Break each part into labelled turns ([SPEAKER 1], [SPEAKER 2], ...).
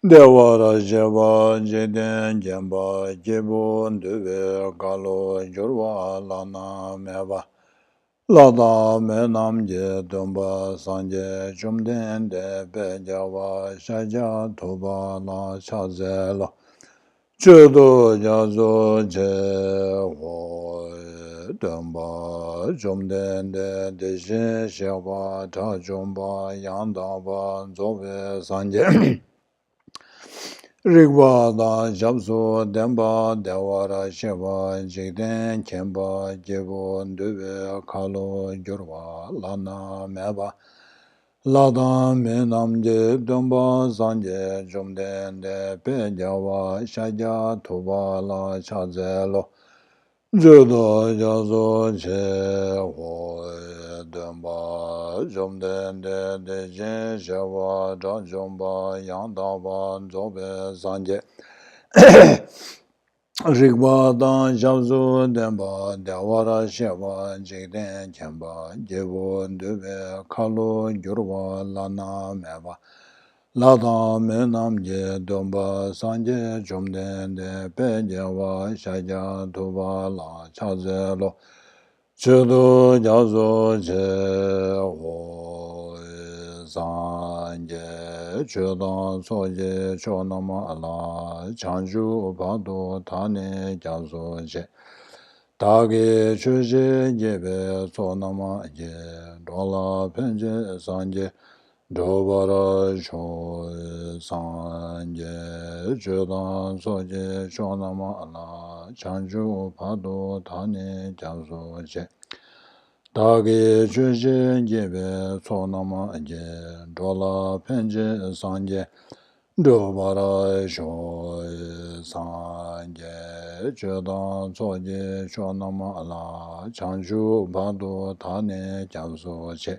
[SPEAKER 1] Devara Jeva Jeden Jemba Jebu Duve Galo Jorwa Lana Meva Lada me namje dumba sanje jumden de bejawa shaja toba la chazela chudo jazo je ho dumba jumden de deje shaba ta jumba yandaba zobe sanje Rigwa da jabso demba dewara sheva jigden kemba jebo ndube kalo gyurwa lana meba lada menamje demba zanje jumden de pejawa shaja tuba la chazelo judo jazo che ho demba jumden de jen sheva da jumba yandaba zobe zanje Rigwa dan jabzu denpa dewara sheva jigden kemba jebo ndube kalu gyurwa lana meba lada menam je domba sanje jumden de pejewa shaja tuba la chazelo chudu jazo che ho sanje chudan soje chonama la chanju bado tane jazo che dage chuje jebe sonama je dola penje sanje dobara cho sanje chudan soje chonama la chanju bado tane jazo che dāgī chūshī jībē sōnama jē dōlā pēnchī sāngjē dōbārā shō sāngjē chūdān sōjī shōnama lā chāngshū bādō tāne jāsō chē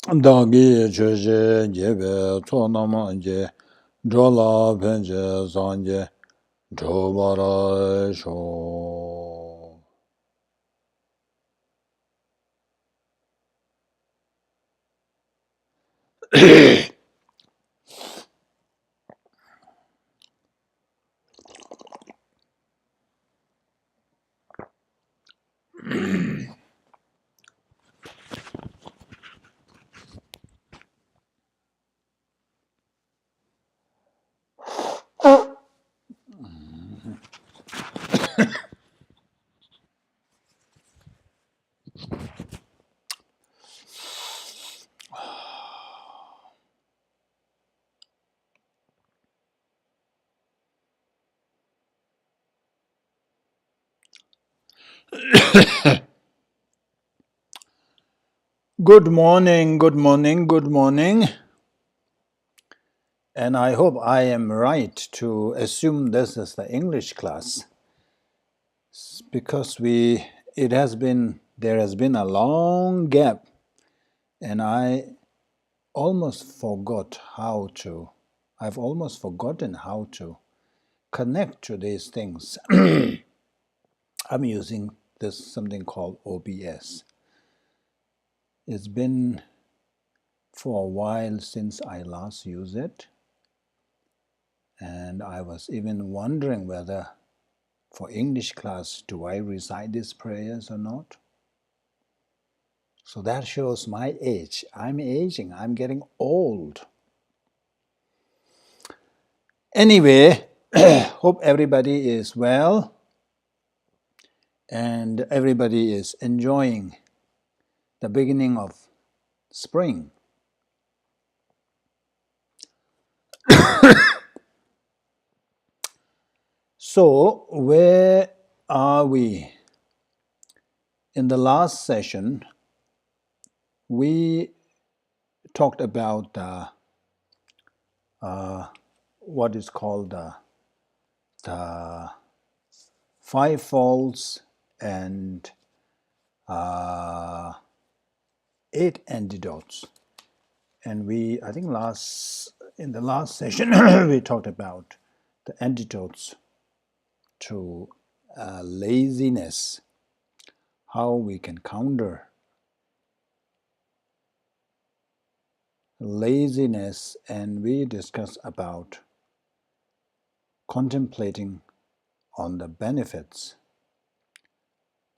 [SPEAKER 1] dāgī chūshī jībē sōnama jē dōlā pēnchī sāngjē dōbārā shō Good morning, good morning, good morning. And I hope I am right to assume this is the English class because there has been a long gap and I've almost forgotten how to connect to these things. I'm using something called OBS. It's been for a while since I last used it. And I was even wondering whether for English class, do I recite these prayers or not? So that shows my age. I'm aging. I'm getting old. Anyway, hope everybody is well and everybody is enjoying the beginning of spring. So, where are we? In the last session, we talked about what is called the 5 folds and 8 antidotes. And I think in the last session, we talked about the antidotes to laziness, how we can counter laziness, and we discussed about contemplating on the benefits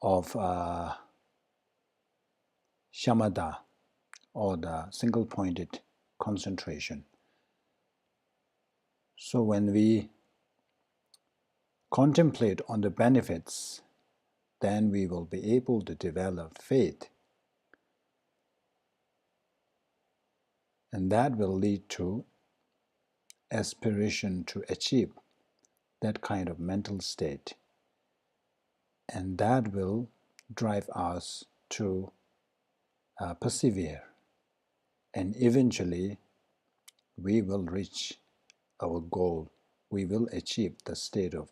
[SPEAKER 1] of Shamatha, or the single-pointed concentration. So when we contemplate on the benefits, then we will be able to develop faith, and that will lead to aspiration to achieve that kind of mental state, and that will drive us to persevere, and eventually we will reach our goal. We will achieve the state of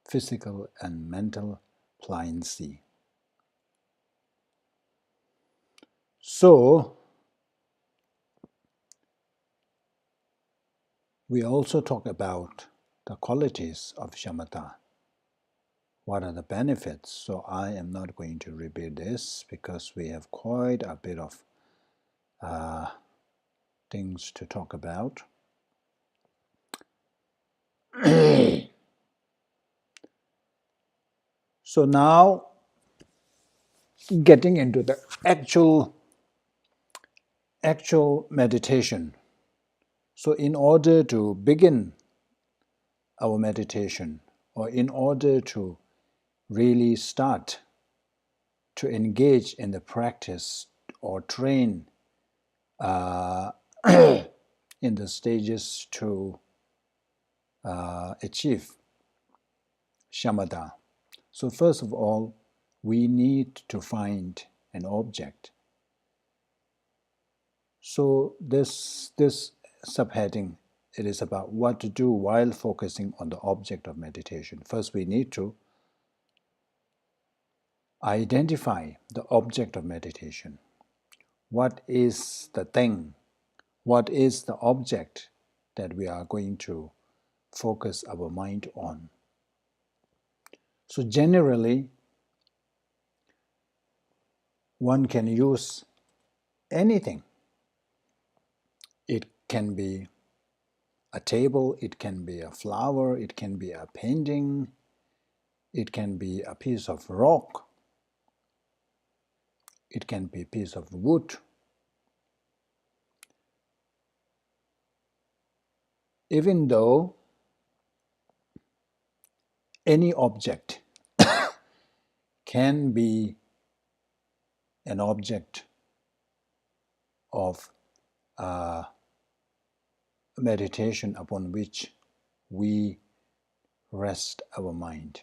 [SPEAKER 1] physical and mental pliancy. So we also talk about the qualities of shamatha. What are the benefits? So I am not going to repeat this because we have quite a bit of things to talk about. So now, getting into the actual meditation. So in order to begin our meditation, or in order to really start to engage in the practice or train in the stages to achieve shamatha. So first of all, we need to find an object. So this subheading, it is about what to do while focusing on the object of meditation. First, we need to identify the object of meditation. What is the thing? What is the object that we are going to focus our mind on? So generally, one can use anything. It can be a table, it can be a flower, it can be a painting, it can be a piece of rock, it can be a piece of wood. Even though any object can be an object of meditation upon which we rest our mind,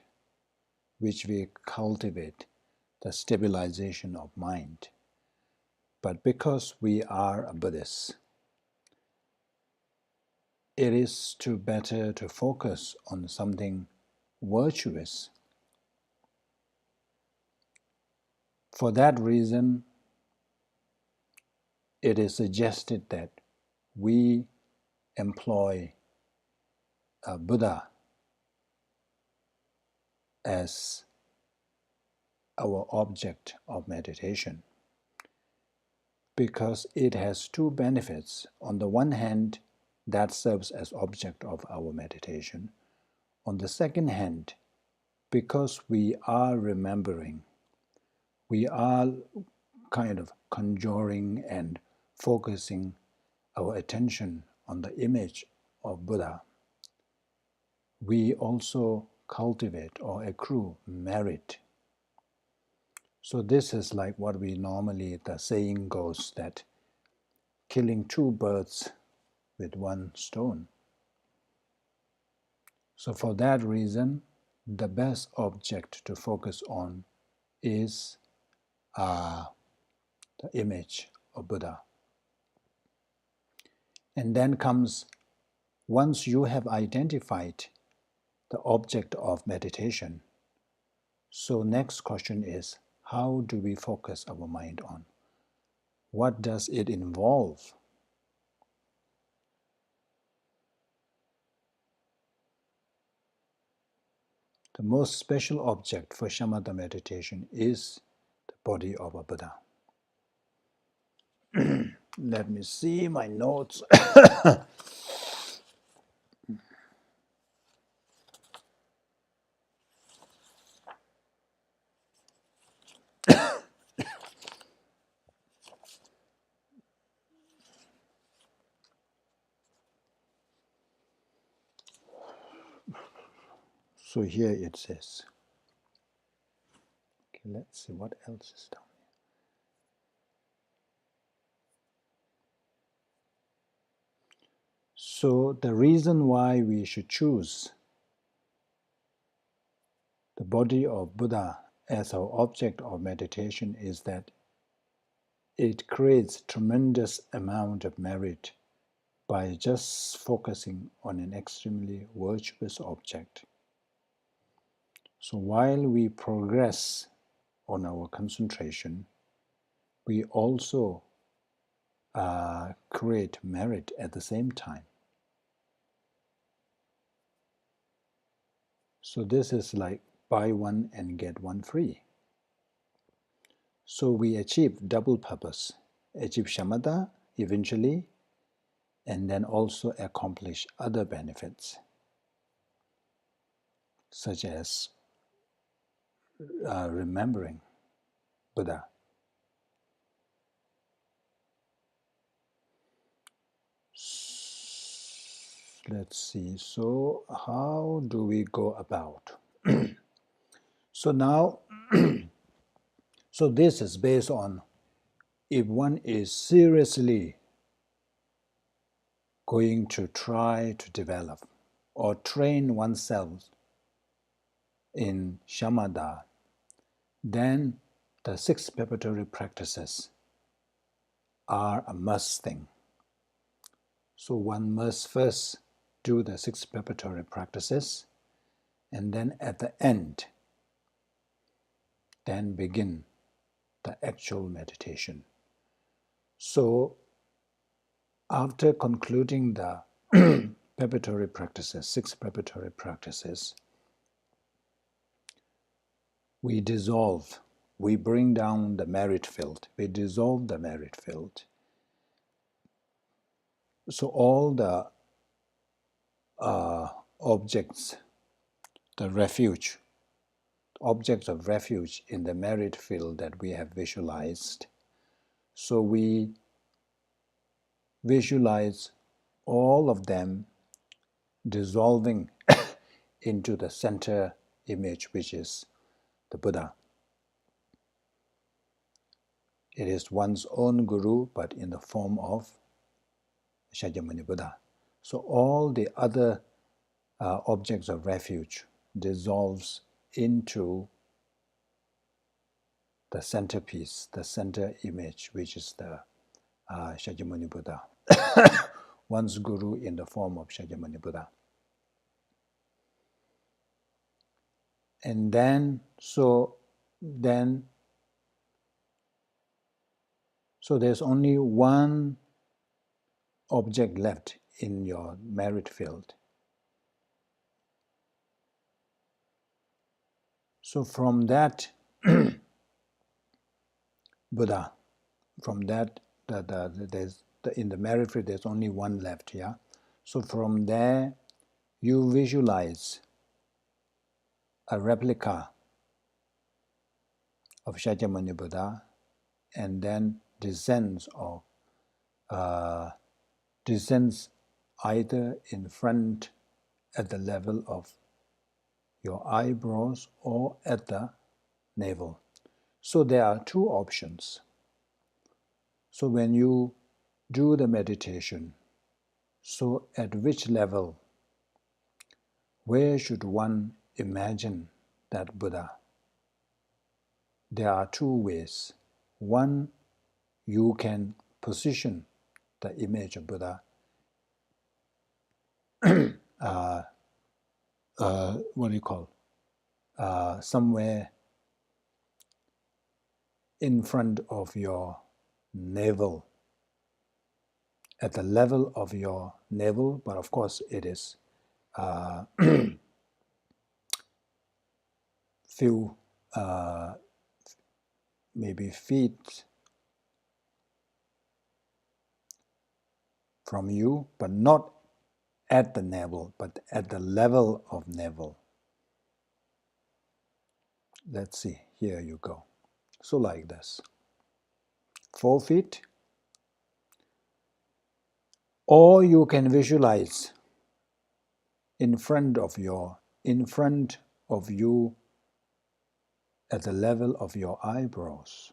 [SPEAKER 1] which we cultivate the stabilization of mind. But because we are a Buddhist, it is better to focus on something virtuous. For that reason, it is suggested that we employ a Buddha as our object of meditation, because it has two benefits. On the one hand, that serves as object of our meditation. On the second hand, because we are remembering, we are kind of conjuring and focusing our attention on the image of Buddha, we also cultivate or accrue merit. So this is like what we normally, the saying goes, that killing two birds with one stone. So for that reason, the best object to focus on is the image of Buddha. And then comes, once you have identified the object of meditation, so next question is, how do we focus our mind on? What does it involve? The most special object for shamatha meditation is the body of a Buddha. Let me see my notes. So here it says, okay, let's see what else is down here. So the reason why we should choose the body of Buddha as our object of meditation is that it creates tremendous amount of merit by just focusing on an extremely virtuous object. So while we progress on our concentration, we also create merit at the same time. So this is like buy one and get one free. So we achieve double purpose, achieve shamatha eventually, and then also accomplish other benefits, such as remembering Buddha. Let's see, so how do we go about? So now, so this is based on if one is seriously going to try to develop or train oneself in shamatha, then the 6 preparatory practices are a must thing. So one must first do the 6 preparatory practices, and then at the end, then begin the actual meditation. So after concluding the preparatory practices, 6 preparatory practices, we dissolve, we bring down the merit field, we dissolve the merit field. So all the objects, the refuge, objects of refuge in the merit field that we have visualized. So we visualize all of them dissolving into the center image, which is the Buddha. It is one's own guru, but in the form of Shakyamuni Buddha. So all the other objects of refuge dissolves into the centerpiece, the center image, which is the Shakyamuni Buddha, one's guru in the form of Shakyamuni Buddha. And then, so there's only one object left in your merit field. So from that Buddha, from that, in the merit field, there's only one left, yeah? So from there, you visualize a replica of Shakyamuni Buddha, and then descends either in front at the level of your eyebrows or at the navel. So there are 2 options. So when you do the meditation, so at which level, where should one imagine that Buddha? There are 2 ways. One, you can position the image of Buddha somewhere in front of your navel, at the level of your navel, but of course it is few maybe feet from you, but not at the navel, but at the level of navel. Let's see, here you go. So like this, 4 feet, or you can visualize in front of you at the level of your eyebrows.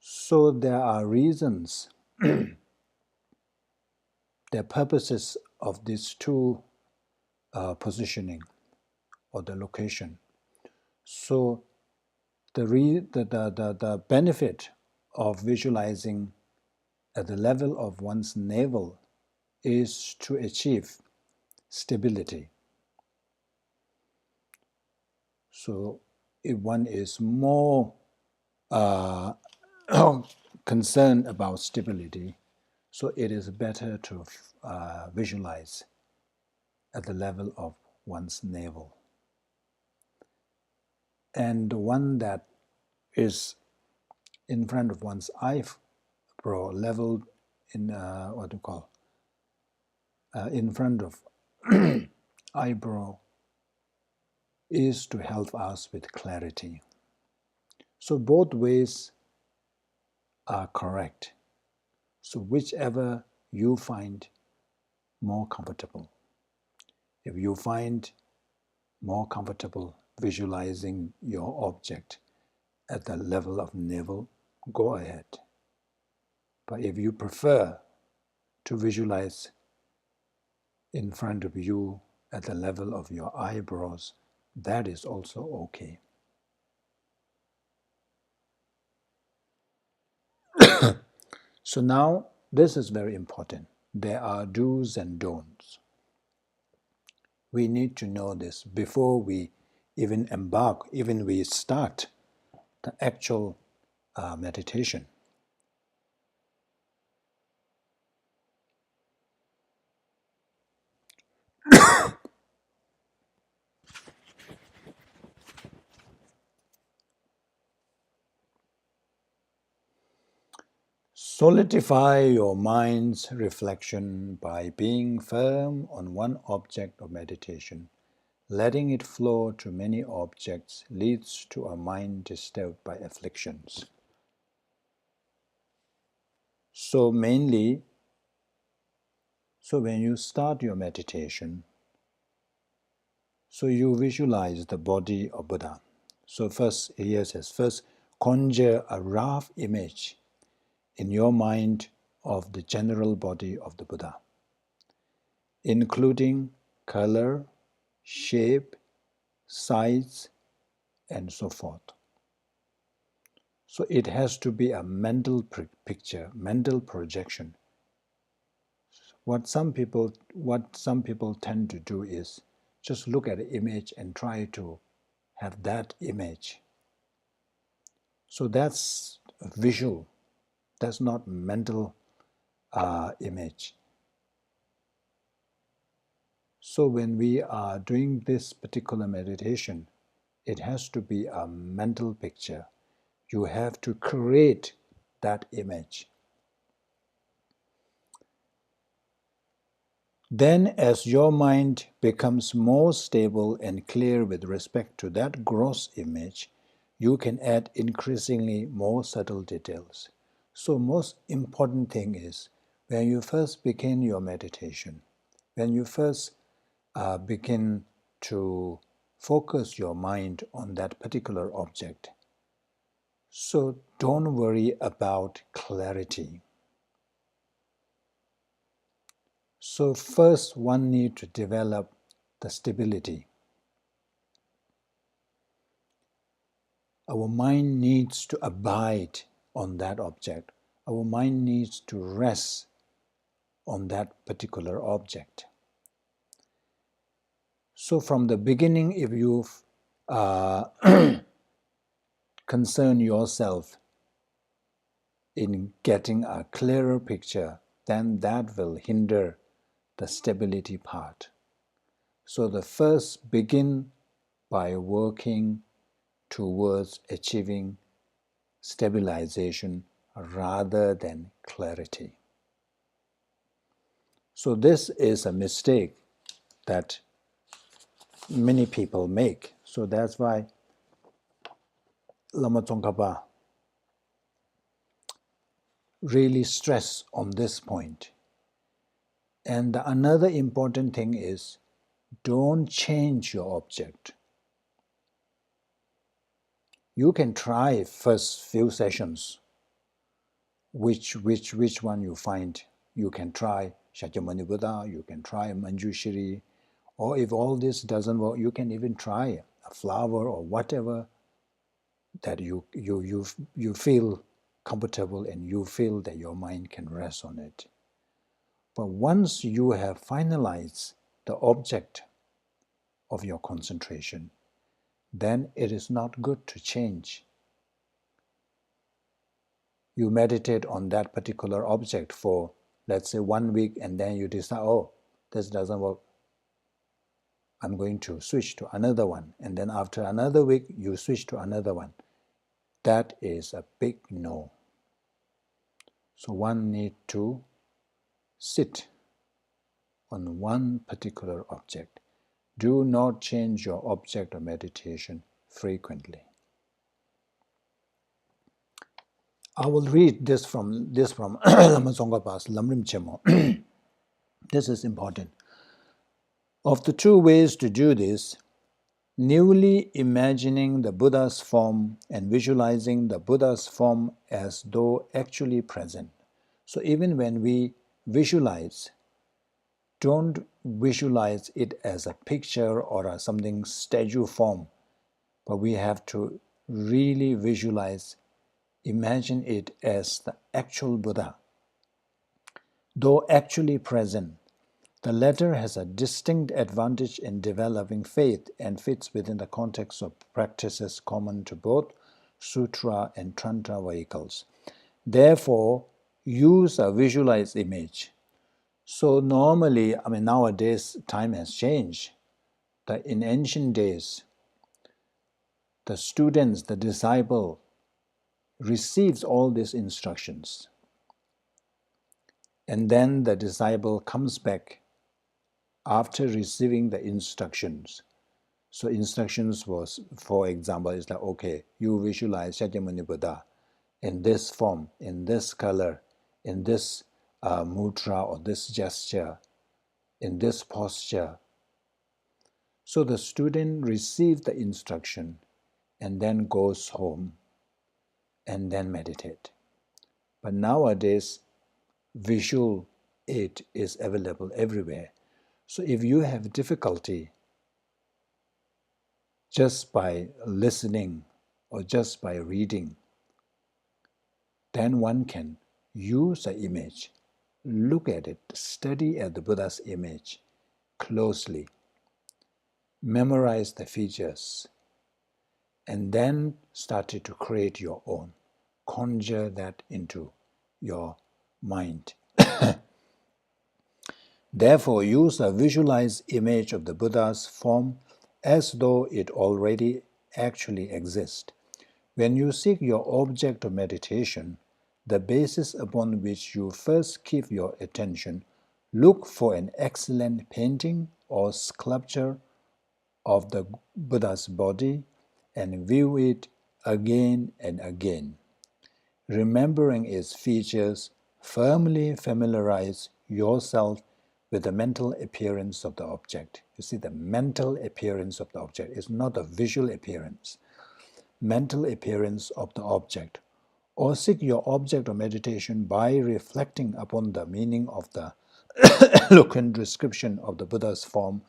[SPEAKER 1] So there are reasons, there are purposes of these two positioning or the location. So the benefit of visualizing at the level of one's navel is to achieve stability. So if one is more concerned about stability, so it is better to visualize at the level of one's navel. And the one that is in front of one's eyebrow, level in what do you call in front of eyebrow, is to help us with clarity. So both ways are correct. So whichever you find more comfortable. If you find more comfortable visualizing your object at the level of navel, go ahead. But if you prefer to visualize in front of you at the level of your eyebrows, that is also okay. So now, this is very important. There are do's and don'ts. We need to know this before we even embark, even we start the actual meditation. Solidify your mind's reflection by being firm on one object of meditation. Letting it flow to many objects leads to a mind disturbed by afflictions. So mainly, when you start your meditation, so you visualize the body of Buddha. So first, here says, first conjure a rough image in your mind of the general body of the Buddha, including color, shape, size, and so forth. So it has to be a mental picture, mental projection. What some people tend to do is just look at the image and try to have that image. So that's visual. That's not mental image. So when we are doing this particular meditation, it has to be a mental picture. You have to create that image. Then, as your mind becomes more stable and clear with respect to that gross image, you can add increasingly more subtle details. So most important thing is, when you first begin your meditation, when you first begin to focus your mind on that particular object, so don't worry about clarity. So first one needs to develop the stability. Our mind needs to abide on that object. Our mind needs to rest on that particular object. So from the beginning, if you concern yourself in getting a clearer picture, then that will hinder the stability part. So the first begin by working towards achieving stabilization rather than clarity. So this is a mistake that many people make. So that's why Lama Tsongkhapa really stress on this point. And another important thing is, don't change your object. You can try first few sessions, which one you find. You can try Shakyamuni Buddha, you can try Manjushri, or if all this doesn't work, you can even try a flower or whatever that you feel comfortable and you feel that your mind can rest on it. But once you have finalized the object of your concentration, then it is not good to change. You meditate on that particular object for, let's say, 1 week, and then you decide, oh, this doesn't work. I'm going to switch to another one. And then after another week, you switch to another one. That is a big no. So one needs to sit on one particular object. Do not change your object of meditation frequently. I will read this from Lama Tsongkhapa's Lamrim Chemo. This is important. Of the two ways to do this, newly imagining the Buddha's form and visualizing the Buddha's form as though actually present. So even when we visualize, don't visualize it as a picture or a something statue form, but we have to really visualize, imagine it as the actual Buddha. Though actually present, the latter has a distinct advantage in developing faith and fits within the context of practices common to both Sutra and Tantra vehicles. Therefore, use a visualized image. So normally, nowadays time has changed. In ancient days, the students, the disciple, receives all these instructions. And then the disciple comes back after receiving the instructions. So instructions was, for example, it's like, okay, you visualize Shakyamuni Buddha in this form, in this color, in this mudra or this gesture, in this posture. So the student receives the instruction and then goes home and then meditate. But nowadays, visual aid is available everywhere. So if you have difficulty just by listening or just by reading, then one can use an image, look at it, study at the Buddha's image closely, memorize the features, and then start to create your own. Conjure that into your mind. Therefore, use a visualized image of the Buddha's form as though it already actually exists. When you seek your object of meditation, the basis upon which you first keep your attention, look for an excellent painting or sculpture of the Buddha's body and view it again and again. Remembering its features, firmly familiarize yourself with the mental appearance of the object. You see, the mental appearance of the object is not a visual appearance. Mental appearance of the object, or seek your object of meditation by reflecting upon the meaning of the eloquent description of the Buddha's form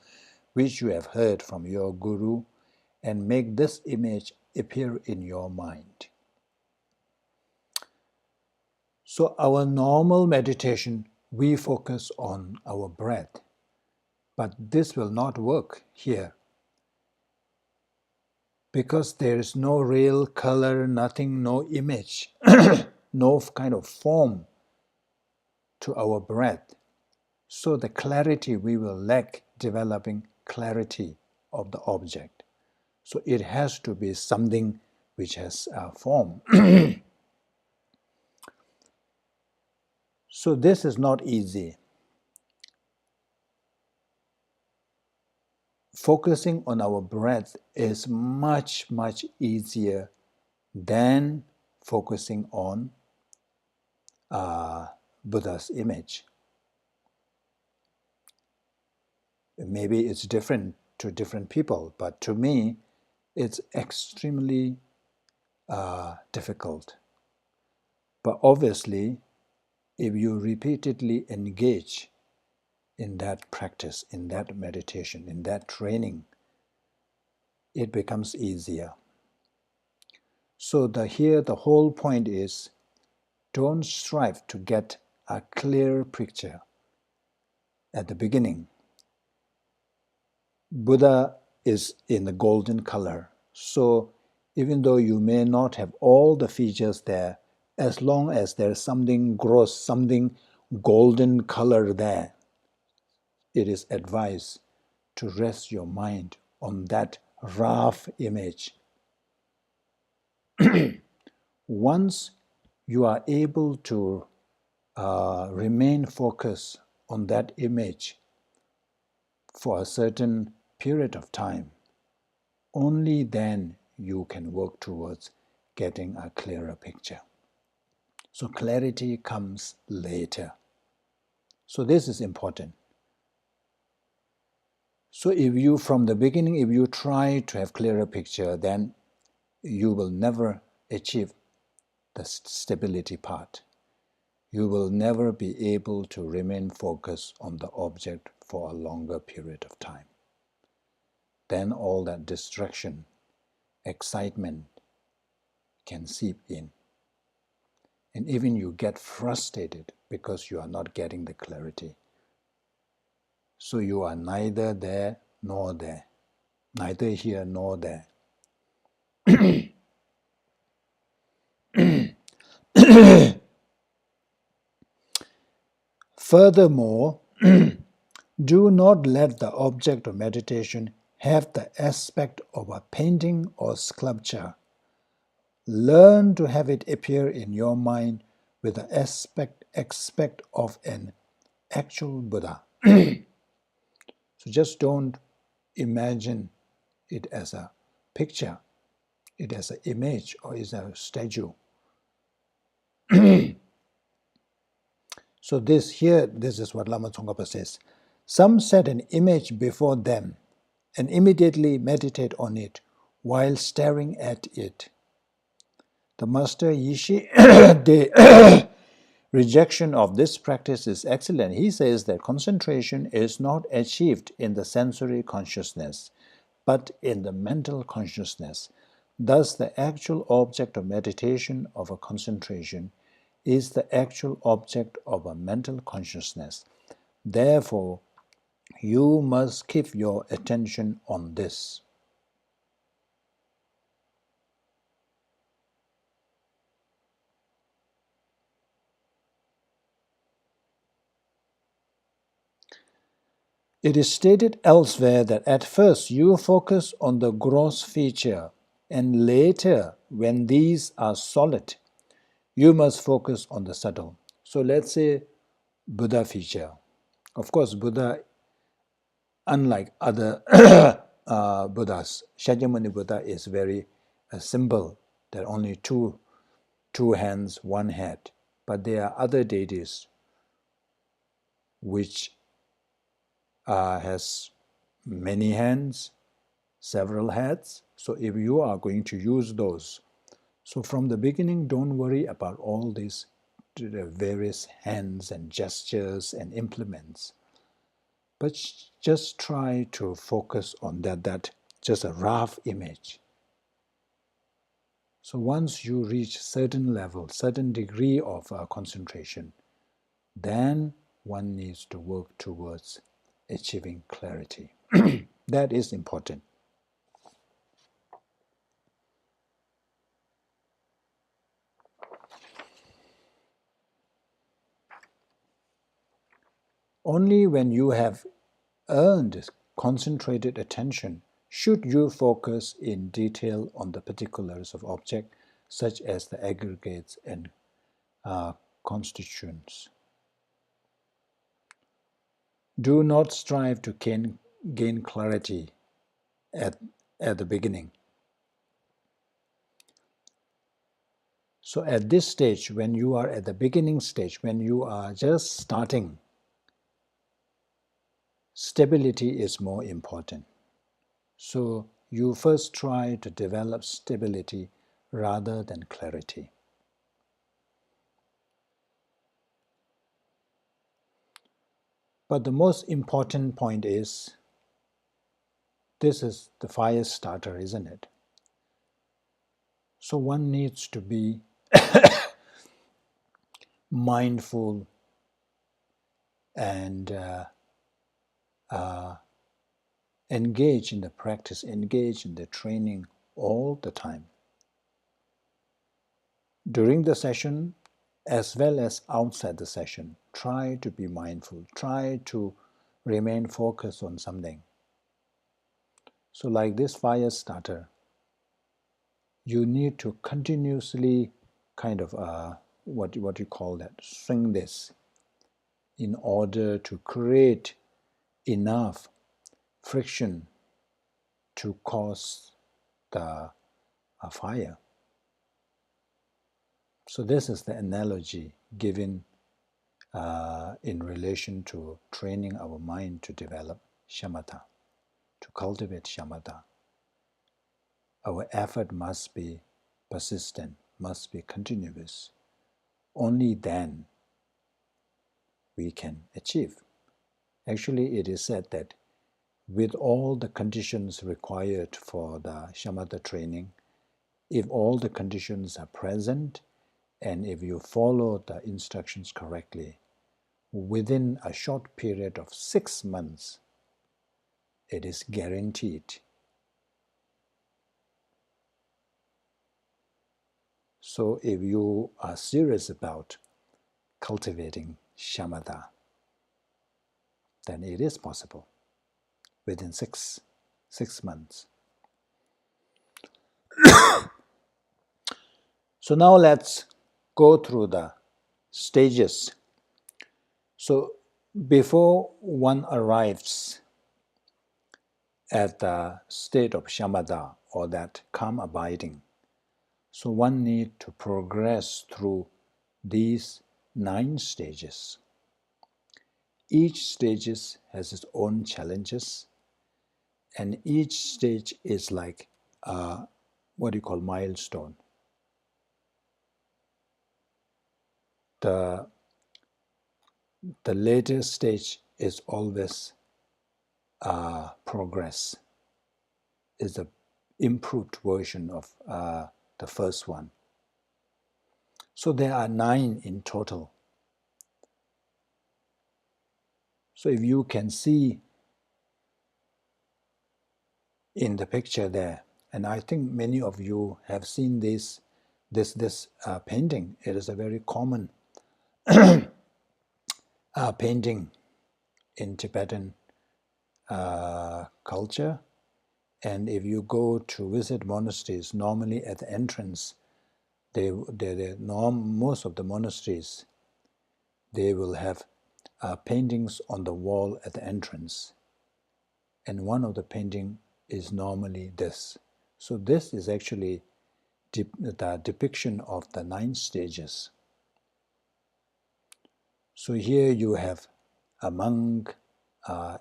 [SPEAKER 1] which you have heard from your guru, and make this image appear in your mind. So our normal meditation, we focus on our breath, but this will not work here because there is no real color, nothing, no image, no kind of form to our breath. So the clarity, we will lack developing clarity of the object. So it has to be something which has a form. So this is not easy. Focusing on our breath is much, much easier than focusing on Buddha's image. Maybe it's different to different people, but to me, it's extremely difficult. But obviously, if you repeatedly engage in that practice, in that meditation, in that training, it becomes easier. So here the whole point is, don't strive to get a clear picture at the beginning. Buddha is in the golden color. So even though you may not have all the features there, as long as there's something gross, something golden color there, it is advised to rest your mind on that rough image. Once you are able to remain focused on that image for a certain period of time, only then you can work towards getting a clearer picture. So clarity comes later. So this is important. So if you, from the beginning, if you try to have clearer picture, then you will never achieve the stability part. You will never be able to remain focused on the object for a longer period of time. Then all that distraction, excitement can seep in. And even you get frustrated because you are not getting the clarity. So you are neither there nor there, neither here nor there. Furthermore, do not let the object of meditation have the aspect of a painting or sculpture. Learn to have it appear in your mind with the aspect of an actual Buddha. So just don't imagine it as a picture, it as an image or as a statue. So this is what Lama Tsongkhapa says. Some set an image before them and immediately meditate on it while staring at it. The Master Yishi, the rejection of this practice is excellent. He says that concentration is not achieved in the sensory consciousness, but in the mental consciousness. Thus, the actual object of meditation of a concentration is the actual object of a mental consciousness. Therefore, you must keep your attention on this. It is stated elsewhere that at first you focus on the gross feature, and later, when these are solid, you must focus on the subtle. So let's say Buddha feature. Of course, Buddha, unlike other Buddhas, Shakyamuni Buddha is very simple. There are only two hands, one head. But there are other deities which has many hands, several heads. So if you are going to use those, so from the beginning, don't worry about all these various hands and gestures and implements, but just try to focus on that just a rough image. So once you reach certain level, certain degree of concentration, then one needs to work towards achieving clarity. That is important. Only when you have earned concentrated attention should you focus in detail on the particulars of object, such as the aggregates and constituents. Do not strive to gain clarity at the beginning. So at this stage, when you are at the beginning stage, when you are just starting, stability is more important. So you first try to develop stability rather than clarity. But the most important point is, this is the fire starter, isn't it? So one needs to be mindful and engage in the practice, engage in the training all the time. During the session, as well as outside the session, try to be mindful, try to remain focused on something. So like this fire starter, you need to continuously kind of, what you call that, swing this in order to create enough friction to cause the fire. So this is the analogy given in relation to training our mind to develop shamatha, to cultivate shamatha. Our effort must be persistent, must be continuous. Only then we can achieve. Actually, it is said that with all the conditions required for the shamatha training, if all the conditions are present and if you follow the instructions correctly, within a short period of 6 months, it is guaranteed. So if you are serious about cultivating shamatha, then it is possible within six months. So now let's go through the stages. So before one arrives at the state of shamatha or that calm abiding, so one needs to progress through these 9 stages. Each stage has its own challenges, and each stage is like what you call milestone. The later stage is always progress, is an improved version of the first one. So there are 9 in total. So if you can see in the picture there, and I think many of you have seen this painting. It is a very common painting in Tibetan culture. And if you go to visit monasteries, normally at the entrance, most of the monasteries, they will have paintings on the wall at the entrance. And one of the painting is normally this. So this is actually the depiction of the 9 stages. So here you have a monk,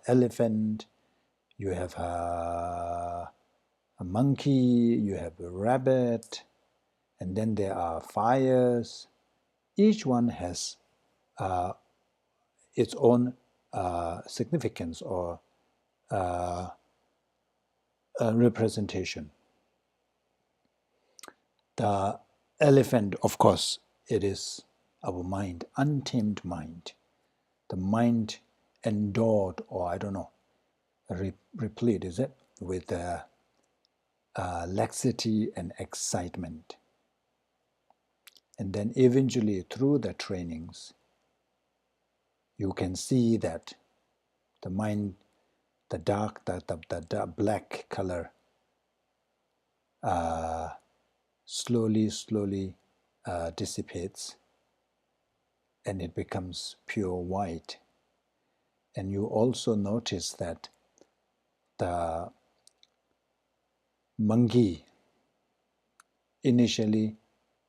[SPEAKER 1] elephant, you have a monkey, you have a rabbit, and then there are fires. Each one has its own significance or representation. The elephant, of course, it is our mind, untamed mind. The mind endowed, or I don't know, replete, is it, with laxity and excitement. And then eventually through the trainings, you can see that the mind, the dark, the black color, slowly dissipates, and it becomes pure white. And you also notice that the monkey, initially,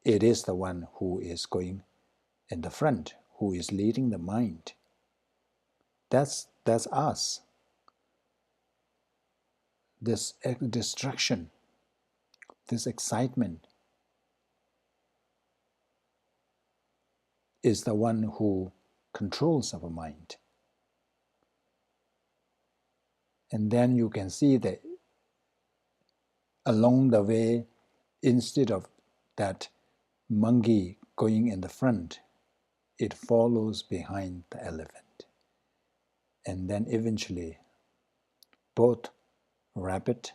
[SPEAKER 1] it is the one who is going in the front, who is leading the mind. That's us. this distraction, this excitement, is the one who controls our mind. And then you can see that along the way, instead of that monkey going in the front, it follows behind the elephant. And then eventually, both rabbit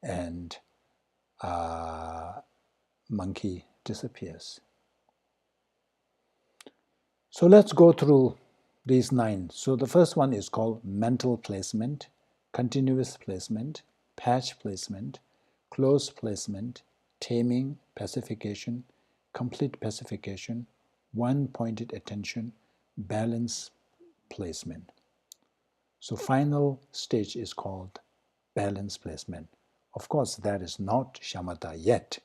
[SPEAKER 1] and monkey disappears. So let's go through these 9. So the first one is called mental placement, continuous placement, patch placement, close placement, taming, pacification, complete pacification, one-pointed attention, balance placement. So final stage is called balance placement. Of course, that is not shamatha yet.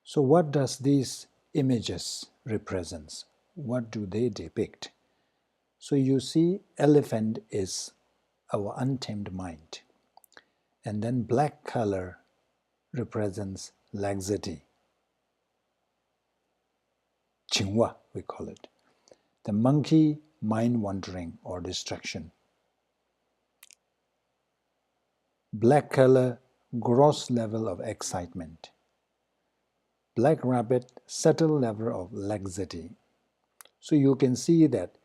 [SPEAKER 1] So what does these images represent? What do they depict? So you see, elephant is our untamed mind. And then black color represents laxity. Qingwa, we call it. The monkey, mind wandering or distraction. Black color, gross level of excitement. Black rabbit, subtle level of laxity. So you can see that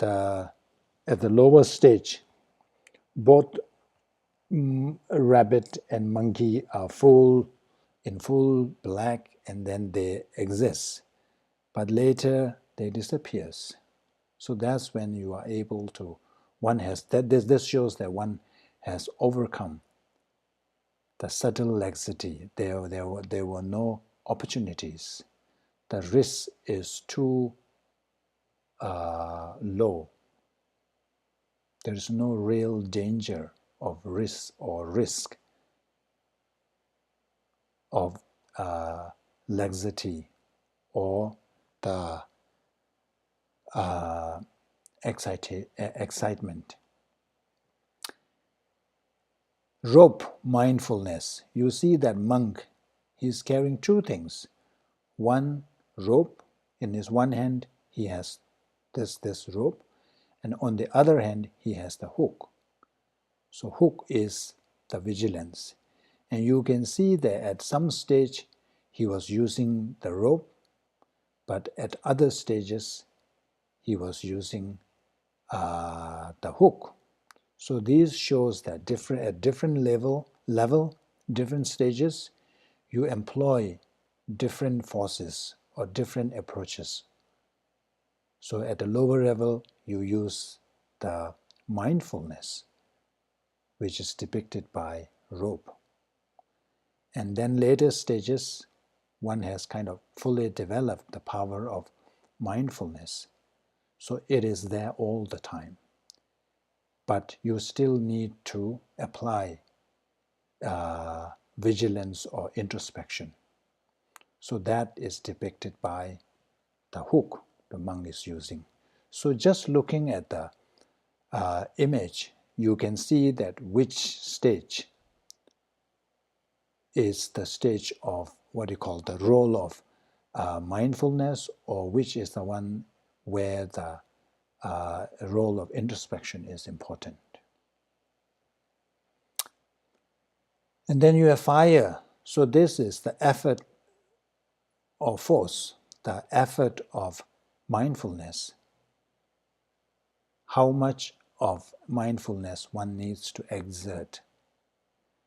[SPEAKER 1] at the lower stage, both rabbit and monkey are in full black, and then they exist. But later they disappears. So that's when you are able to, this shows that one has overcome the subtle laxity. There were no opportunities. The risk is too low. There is no real danger of risk of laxity or the excitement. Rope mindfulness. You see that monk, he's carrying 2 things. One, rope. In his one hand, he has this rope, and on the other hand, he has the hook. So hook is the vigilance. And you can see that at some stage, he was using the rope, but at other stages, he was using the hook. So these shows that at different level, different stages, you employ different forces or different approaches. So at the lower level, you use the mindfulness, which is depicted by rope. And then later stages, one has kind of fully developed the power of mindfulness. So it is there all the time. But you still need to apply vigilance or introspection. So that is depicted by the hook the monk is using. So just looking at the image, you can see that which stage is the stage of what you call the role of mindfulness, or which is the one where the role of introspection is important. And then you have fire. So this is the effort or force, the effort of mindfulness. How much of mindfulness one needs to exert.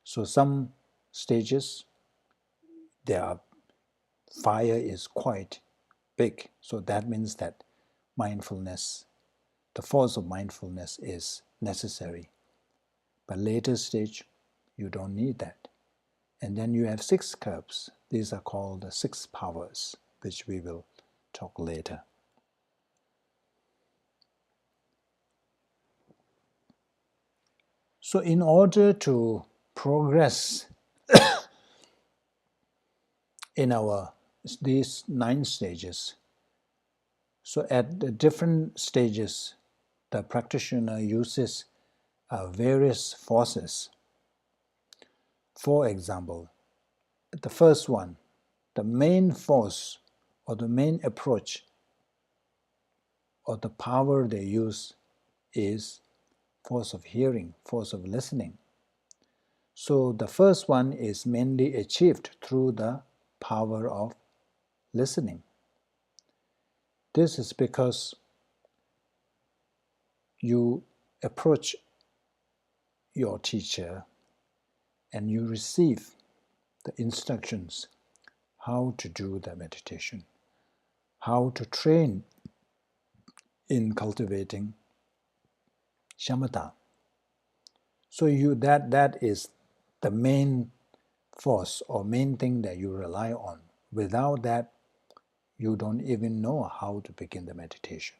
[SPEAKER 1] So some stages, fire is quite big. So that means that mindfulness, the force of mindfulness is necessary. But later stage, you don't need that. And then you have 6 curbs. These are called the 6 powers, which we will talk later. So in order to progress in our these 9 stages. So at the different stages, the practitioner uses various forces. For example, the first one, the main force or the main approach or the power they use is force of hearing, force of listening. So the first one is mainly achieved through the power of listening. This is because you approach your teacher and you receive the instructions how to do the meditation, how to train in cultivating shamatha. So that is the main force or main thing that you rely on. Without that, you don't even know how to begin the meditation.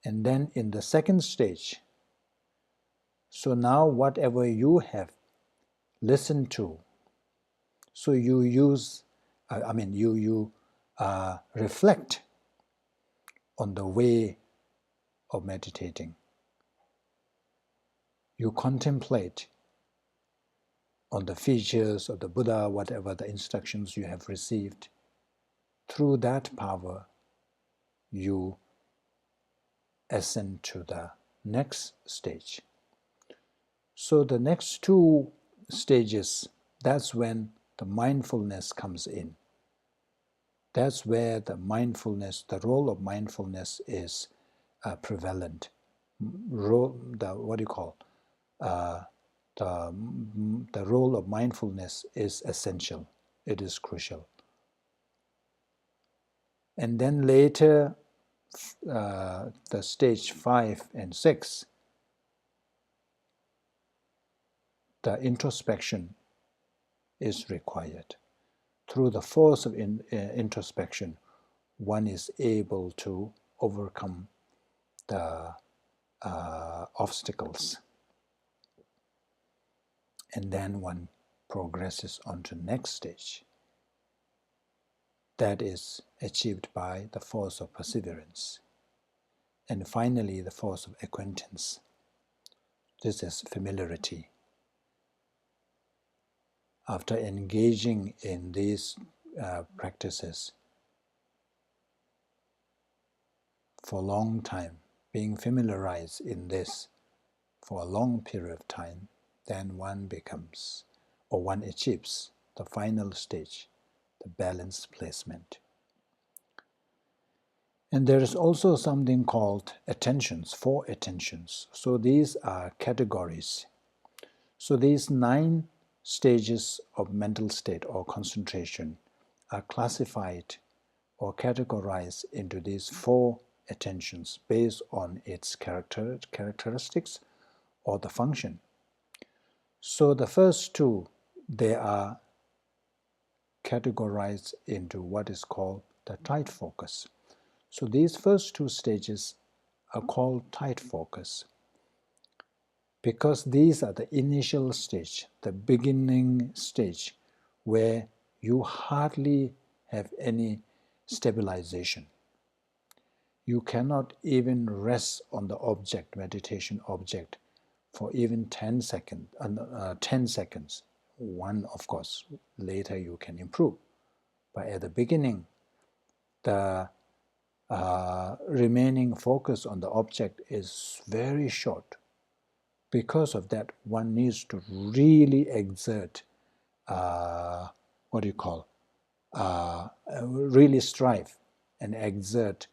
[SPEAKER 1] And then in the second stage, so now whatever you have listened to, so you use, you reflect on the way of meditating. You contemplate on the features of the Buddha, whatever the instructions you have received. Through that power, you ascend to the next stage. So the next 2 stages, that's when the mindfulness comes in. That's where the mindfulness, the role of mindfulness is prevalent. The role of mindfulness is essential. It is crucial. And then later, the stage 5 and 6, the introspection is required. Through the force of introspection, one is able to overcome the obstacles. And then one progresses on to the next stage. That is achieved by the force of perseverance. And finally, the force of acquaintance. This is familiarity. After engaging in these practices for a long time, being familiarized in this for a long period of time, then one becomes, or one achieves, the final stage, the balanced placement. And there is also something called attentions, 4 attentions. So these are categories. So these 9 stages of mental state or concentration are classified or categorized into these 4 attentions based on its characteristics or the function. So the first 2, they are categorized into what is called the tight focus. So these first 2 stages are called tight focus because these are the initial stage, the beginning stage, where you hardly have any stabilization. You cannot even rest on the object, meditation object, for even 10 seconds. One, of course, later you can improve. But at the beginning, the remaining focus on the object is very short. Because of that, one needs to really exert, really strive and exert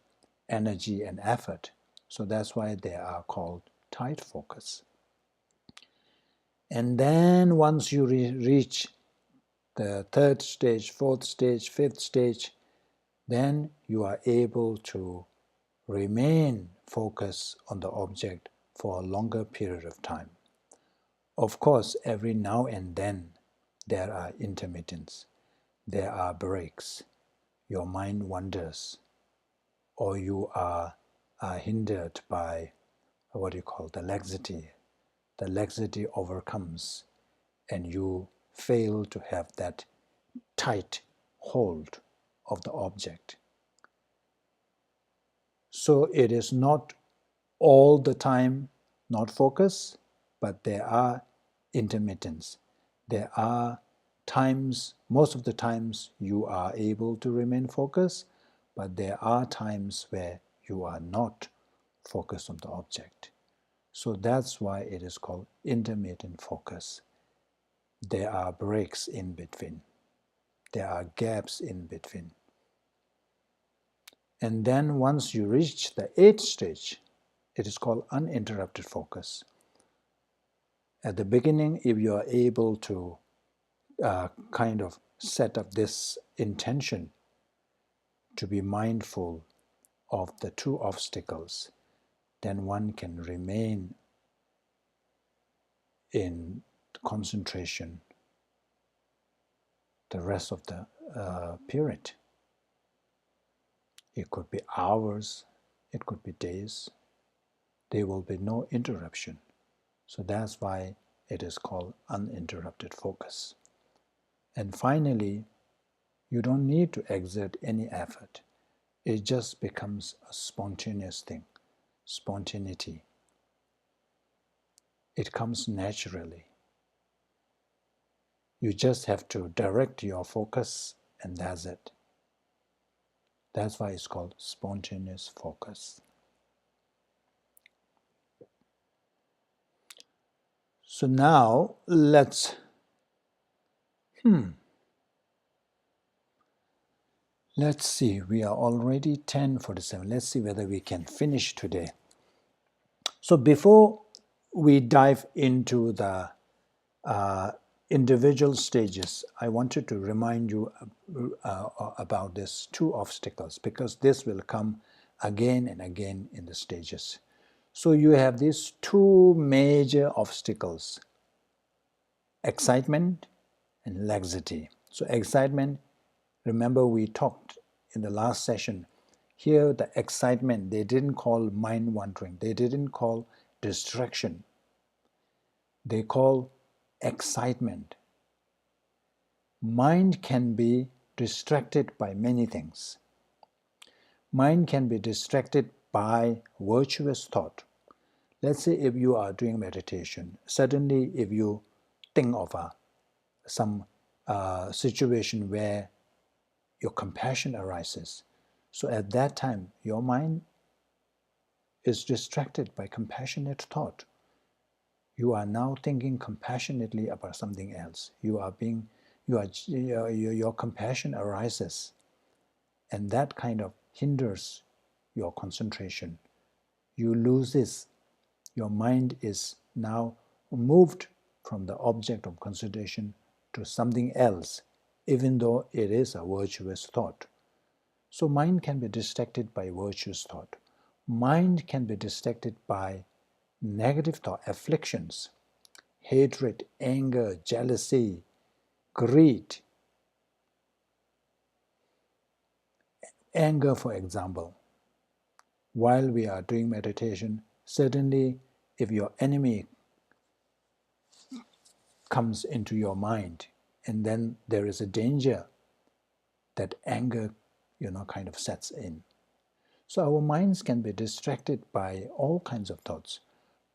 [SPEAKER 1] energy and effort. So that's why they are called tight focus. And then once you reach the 3rd stage, 4th stage, 5th stage, then you are able to remain focused on the object for a longer period of time. Of course, every now and then there are intermittents, there are breaks, your mind wanders, or you are hindered by the laxity. The laxity overcomes and you fail to have that tight hold of the object. So it is not all the time not focus, but there are intermittents. There are times, most of the times you are able to remain focused, but there are times where you are not focused on the object. So that's why it is called intermittent focus. There are breaks in between. There are gaps in between. And then once you reach the 8th stage, it is called uninterrupted focus. At the beginning, if you are able to kind of set up this intention to be mindful of the two obstacles, then one can remain in concentration the rest of the period. It could be hours, it could be days. There will be no interruption. So that's why it is called uninterrupted focus. And finally, you don't need to exert any effort. It just becomes a spontaneous thing, spontaneity. It comes naturally. You just have to direct your focus, and that's it. That's why it's called spontaneous focus. So now let's see. We are already 10:47. Let's see whether we can finish today. So before we dive into the individual stages, I wanted to remind you about these two obstacles, because this will come again and again in the stages. So you have these two major obstacles: excitement and laxity. So excitement, remember we talked in the last session, here the excitement, they didn't call mind wandering, they didn't call distraction, they call excitement. Mind can be distracted by many things. Mind can be distracted by virtuous thought. Let's say if you are doing meditation, suddenly if you think of some situation where your compassion arises, so at that time your mind is distracted by compassionate thought. You are now thinking compassionately about something else. Your compassion arises, and that kind of hinders your concentration. You lose this. Your mind is now moved from the object of concentration to something else, even though it is a virtuous thought. So mind can be distracted by virtuous thought. Mind can be distracted by negative thought, afflictions, hatred, anger, jealousy, greed. Anger, for example. While we are doing meditation, certainly if your enemy comes into your mind, and then there is a danger that anger, kind of sets in. So our minds can be distracted by all kinds of thoughts.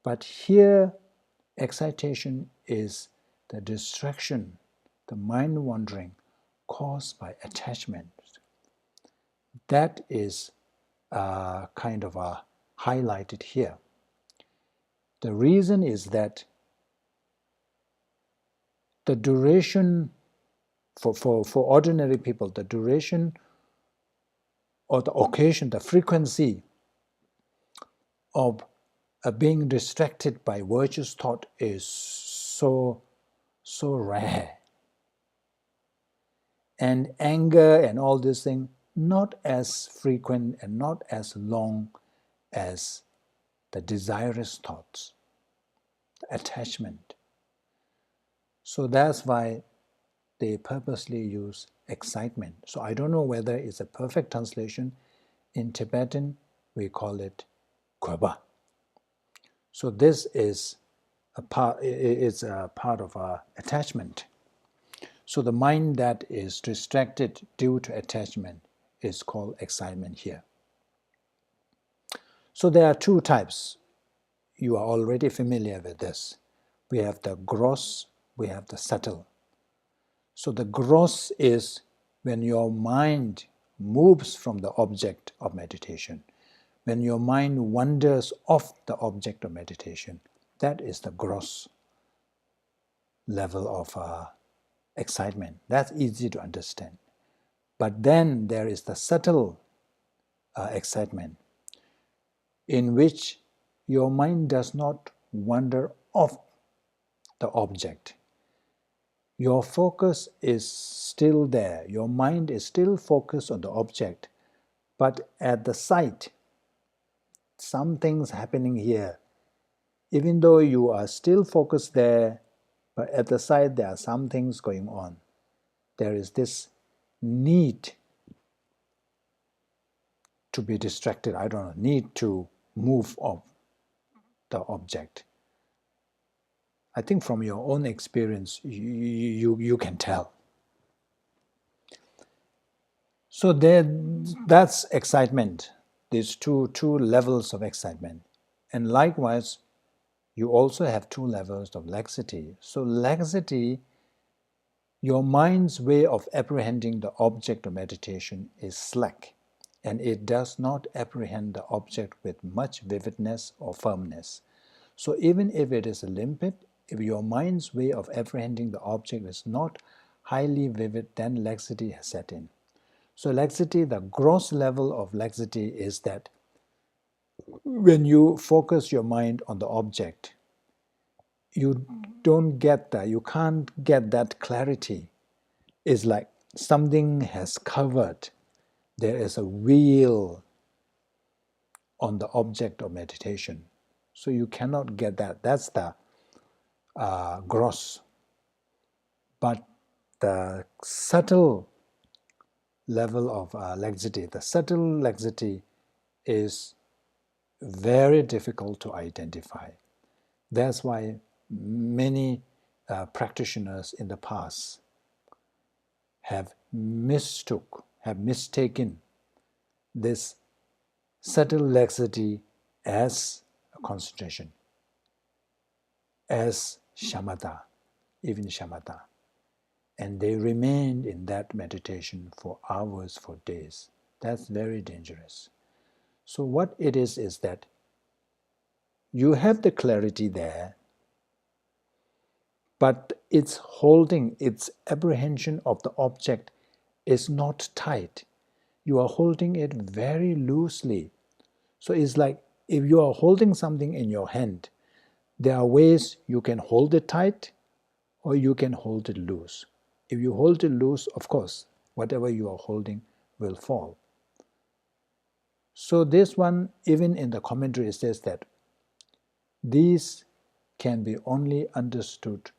[SPEAKER 1] But here, excitation is the distraction, the mind wandering caused by attachment. That is kind of highlighted here. The reason is that the duration for ordinary people, the duration or the occasion, the frequency of being distracted by virtuous thought is so rare. And anger and all these things, not as frequent and not as long as the desirous thoughts, the attachment. So that's why they purposely use excitement. So I don't know whether it's a perfect translation. In Tibetan, we call it kweba. So this is a part of our attachment. So the mind that is distracted due to attachment is called excitement here. So there are two types. You are already familiar with this. We have the gross, we have the subtle. So the gross is when your mind moves from the object of meditation, when your mind wanders off the object of meditation. That is the gross level of excitement. That's easy to understand. But then there is the subtle excitement in which your mind does not wander off the object. Your focus is still there. Your mind is still focused on the object, but at the site, something's happening here. Even though you are still focused there, but at the side there are some things going on. There is this need to be distracted, I don't know, need to move off the object. I think from your own experience, you can tell. So that's excitement, these two levels of excitement. And likewise, you also have two levels of laxity. So laxity, your mind's way of apprehending the object of meditation is slack, and it does not apprehend the object with much vividness or firmness. So even if it is limpid, if your mind's way of apprehending the object is not highly vivid, then laxity has set in. So laxity, the gross level of laxity is that when you focus your mind on the object, you don't get that, you can't get that clarity. It's like something has covered. There is a veil on the object of meditation. So you cannot get that. That's the gross. But the subtle level of laxity, the subtle laxity is very difficult to identify. That's why many practitioners in the past have mistaken this subtle laxity as a concentration, as shamatha, even shamatha. And they remained in that meditation for hours, for days. That's very dangerous. So what it is that you have the clarity there, but its holding, its apprehension of the object is not tight. You are holding it very loosely. So it's like if you are holding something in your hand, there are ways you can hold it tight or you can hold it loose. If you hold it loose, of course, whatever you are holding will fall. So this one, even in the commentary, says that these can be only understood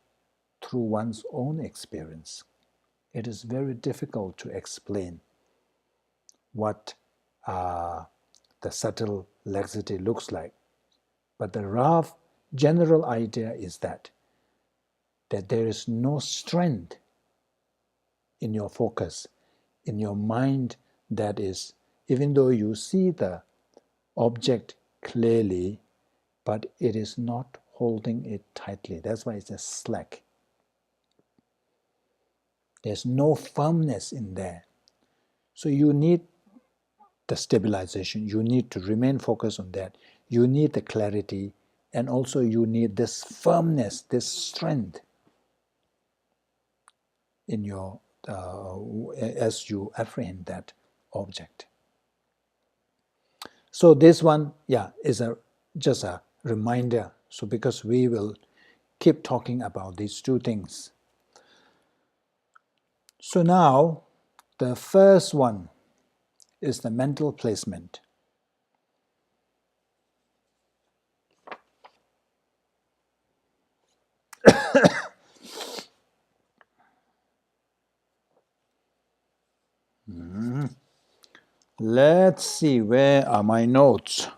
[SPEAKER 1] through one's own experience. It is very difficult to explain what the subtle laxity looks like. But the rough general idea is that there is no strength in your focus, in your mind, that is, even though you see the object clearly, but it is not holding it tightly. That's why it's a slack. There's no firmness in there. So you need the stabilization. You need to remain focused on that. You need the clarity, and also you need this firmness, this strength in your as you apprehend that object. So this one, is just a reminder. So because we will keep talking about these two things. So now, the first one is the mental placement. Let's see, where are my notes?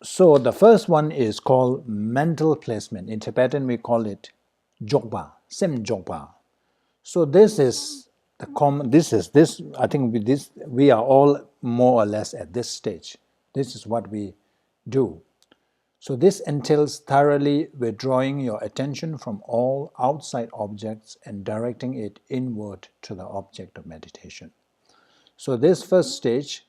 [SPEAKER 1] So the first one is called mental placement. In Tibetan, we call it jogpa, sem jogpa. So this is the common. This. I think with this we are all more or less at this stage. This is what we do. So this entails thoroughly withdrawing your attention from all outside objects and directing it inward to the object of meditation. So this first stage,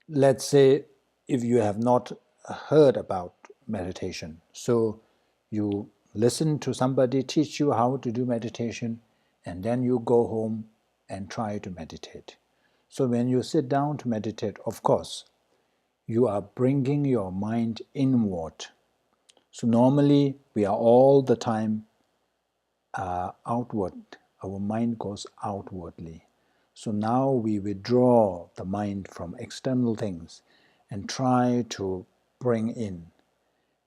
[SPEAKER 1] let's say if you have not heard about meditation, so you listen to somebody teach you how to do meditation, and then you go home and try to meditate. So when you sit down to meditate, of course, you are bringing your mind inward. So normally we are all the time outward. Our mind goes outwardly. So now we withdraw the mind from external things and try to bring in.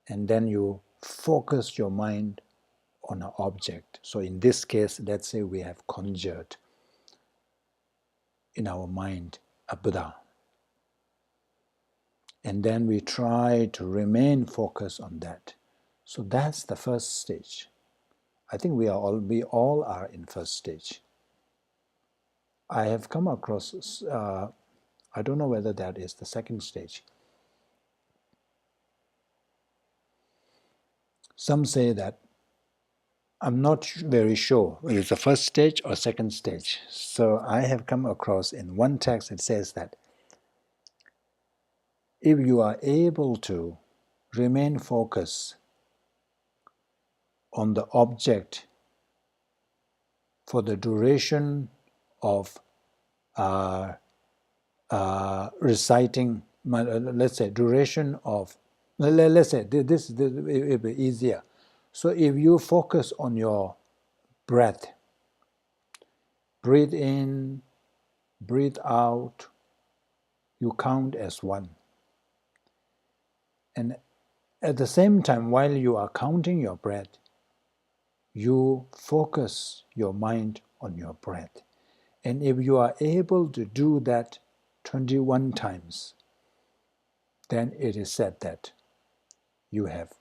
[SPEAKER 1] And then you focus your mind on an object. So in this case, let's say we have conjured in our mind a Buddha. And then we try to remain focused on that. So that's the first stage. I think we all are in first stage. I have come across, I don't know whether that is the second stage. Some say that, I'm not very sure whether it's the first stage or second stage. So I have come across in one text it says that if you are able to remain focused on the object for the duration of reciting, let's say duration of, let's say this it will be easier. So if you focus on your breath, breathe in, breathe out, you count as one. And at the same time, while you are counting your breath, you focus your mind on your breath. And if you are able to do that 21 times, then it is said that you have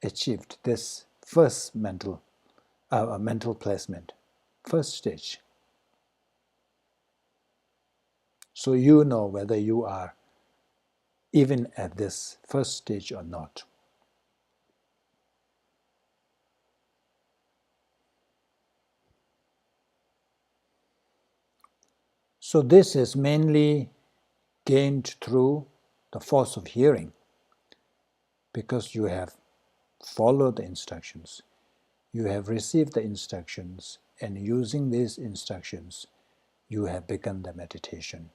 [SPEAKER 1] achieved this first mental placement, first stage. So you know whether you are even at this first stage or not. So this is mainly gained through the force of hearing, because you have followed the instructions. You have received the instructions, and using these instructions, you have begun the meditation.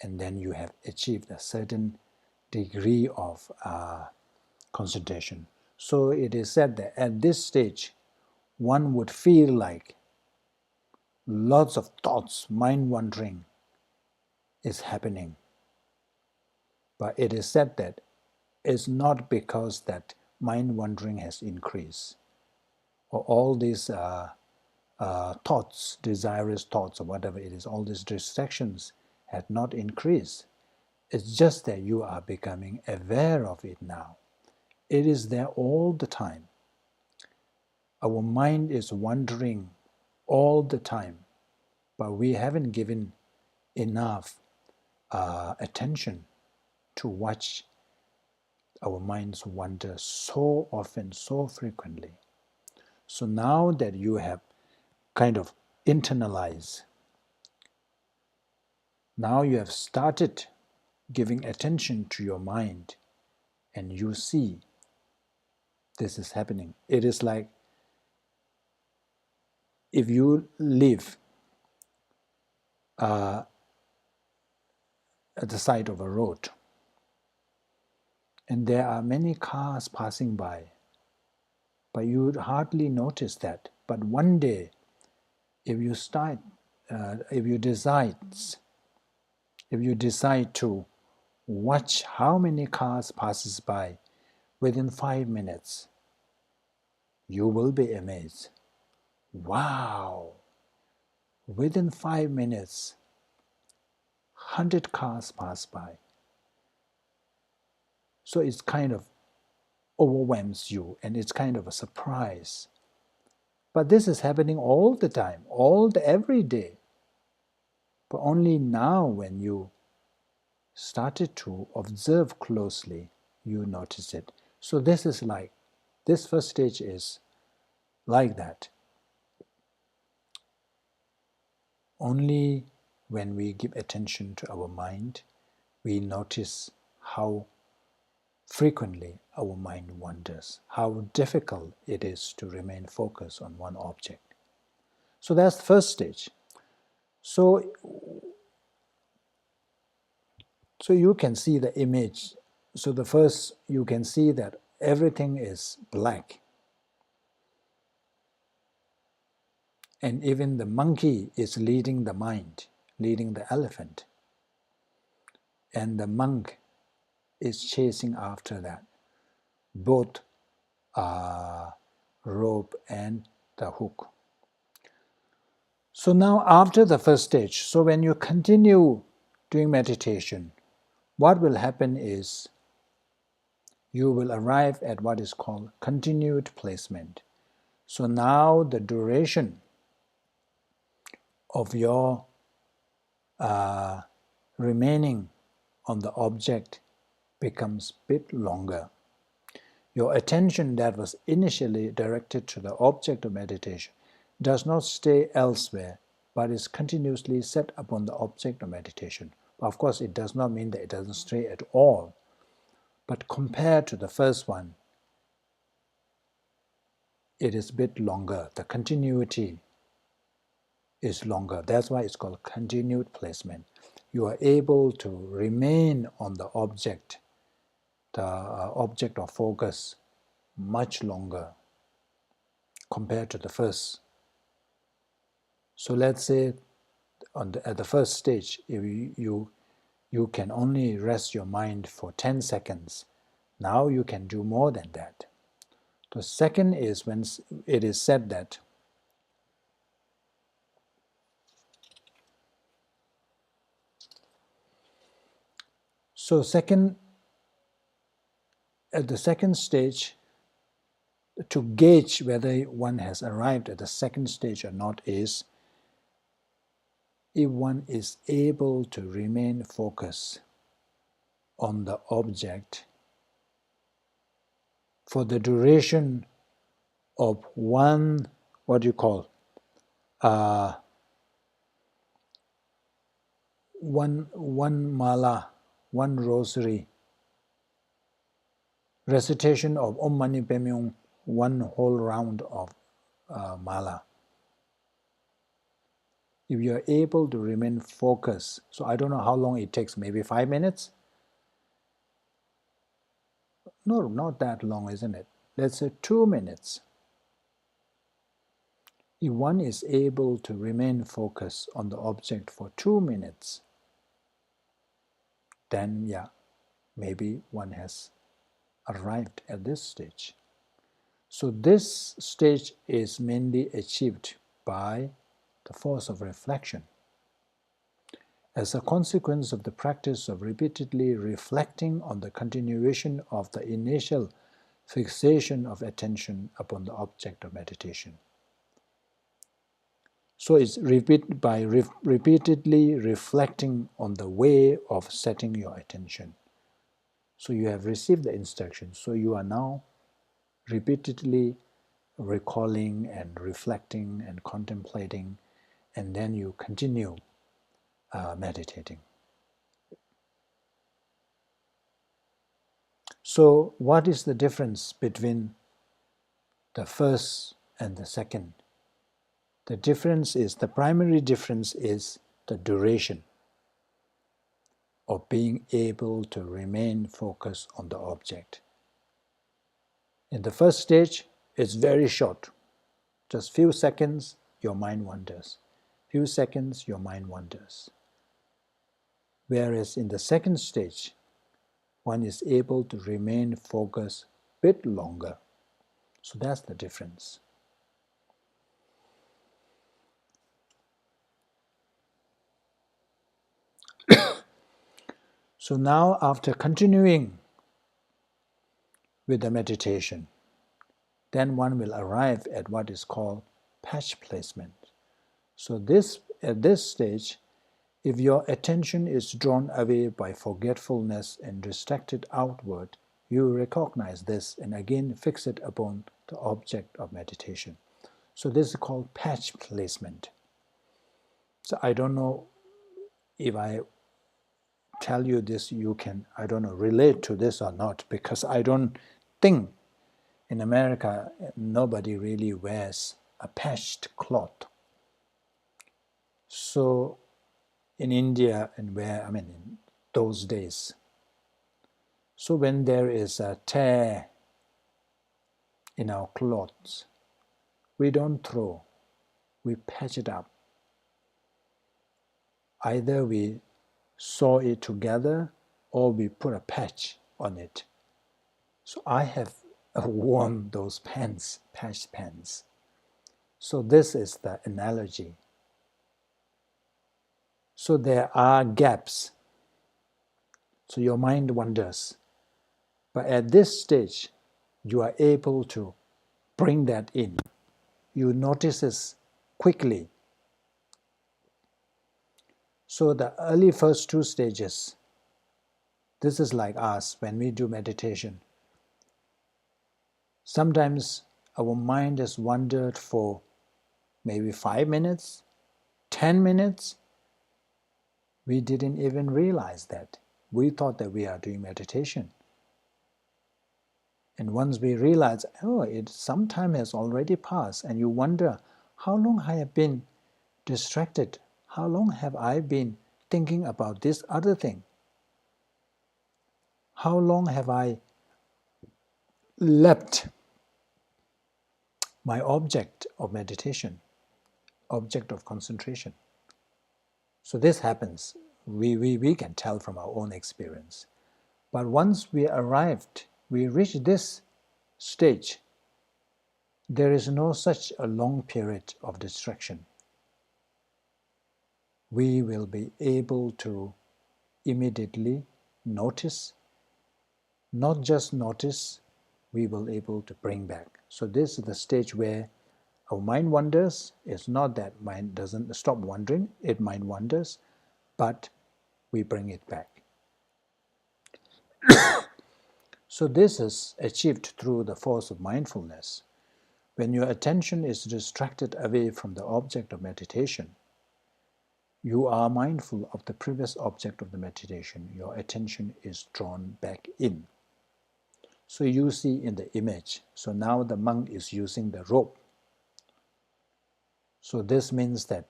[SPEAKER 1] And then you have achieved a certain degree of concentration. So it is said that at this stage, one would feel like lots of thoughts, mind wandering is happening. But it is said that it's not because that mind wandering has increased, or all these thoughts, desirous thoughts, or whatever it is, all these distractions had not increased. It's just that you are becoming aware of it now. It is there all the time. Our mind is wandering all the time, but we haven't given enough attention to watch our minds wander so often, so frequently. So now that you have kind of internalized, now you have started giving attention to your mind, and you see this is happening. It is like if you live at the side of a road and there are many cars passing by, but you would hardly notice that. But one day, if you if you decide to Watch how many cars passes by within 5 minutes. You will be amazed. Wow! Within 5 minutes, 100 cars pass by. So it's kind of overwhelms you, and it's kind of a surprise. But this is happening all the time, every day. But only now, when you started to observe closely, you notice it. So this first stage is like that. Only when we give attention to our mind, we notice how frequently our mind wanders, how difficult it is to remain focused on one object. So that's the first stage. So you can see the image. So the first, you can see that everything is black. And even the monkey is leading the mind, leading the elephant. And the monk is chasing after that, both rope and the hook. So now after the first stage, so when you continue doing meditation, what will happen is you will arrive at what is called continued placement. So now the duration of your remaining on the object becomes a bit longer. Your attention that was initially directed to the object of meditation does not stay elsewhere, but is continuously set upon the object of meditation. Of course, it does not mean that it doesn't stray at all, but compared to the first one, it is a bit longer. The continuity is longer. That's why it's called continued placement. You are able to remain on the object of focus, much longer compared to the first. So let's say at the first stage, if you can only rest your mind for 10 seconds. Now you can do more than that. The second is when it is said that at the second stage, to gauge whether one has arrived at the second stage or not is if one is able to remain focused on the object for the duration of one, what do you call, one mala, one rosary, recitation of Om Mani Padme Hum, one whole round of mala. If you are able to remain focused, so I don't know how long it takes, maybe 5 minutes? No, not that long, isn't it? Let's say 2 minutes. If one is able to remain focused on the object for 2 minutes, then yeah, maybe one has arrived at this stage. So this stage is mainly achieved by the force of reflection. As a consequence of the practice of repeatedly reflecting on the continuation of the initial fixation of attention upon the object of meditation. So it's repeatedly reflecting on the way of setting your attention. So you have received the instructions, so you are now repeatedly recalling and reflecting and contemplating, and then you continue meditating. So what is the difference between the first and the second? The primary difference is the duration of being able to remain focused on the object. In the first stage, it's very short. Just few seconds, your mind wanders. Few seconds, your mind wanders. Whereas in the second stage, one is able to remain focused a bit longer. So that's the difference. So now, after continuing with the meditation, then one will arrive at what is called patch placement. So at this stage, if your attention is drawn away by forgetfulness and distracted outward, you recognize this and again fix it upon the object of meditation. So this is called patch placement. So I don't know if I tell you this, you can, I don't know, relate to this or not, because I don't think in America nobody really wears a patched cloth. So in India and in those days, so when there is a tear in our clothes, we don't throw, we patch it up. Either we sew it together or we put a patch on it. So I have worn those pants, patched pants. So this is the analogy. So there are gaps. So your mind wanders. But at this stage, you are able to bring that in. You notice this quickly. So the early first two stages, this is like us when we do meditation. Sometimes our mind has wandered for maybe 5 minutes, 10 minutes. We didn't even realize that. We thought that we are doing meditation. And once we realize, some time has already passed, and you wonder, how long I have been distracted? How long have I been thinking about this other thing? How long have I left my object of meditation, object of concentration? So this happens. We can tell from our own experience. But once we reach this stage, there is no such a long period of distraction. We will be able to immediately notice, not just notice, we will be able to bring back. So this is the stage where our mind wanders. It's not that mind doesn't stop wandering, it mind wanders, but we bring it back. So this is achieved through the force of mindfulness. When your attention is distracted away from the object of meditation, you are mindful of the previous object of the meditation. Your attention is drawn back in. So you see in the image, so now the monk is using the rope. So this means that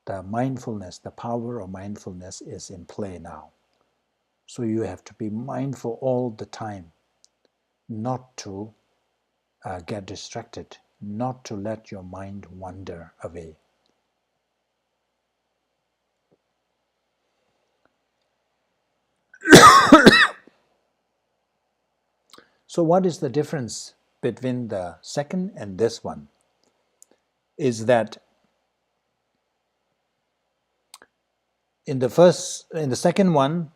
[SPEAKER 1] the mindfulness, the power of mindfulness is in play now. So you have to be mindful all the time, not to get distracted, not to let your mind wander away. So what is the difference between the second and this one? Is that in the second one,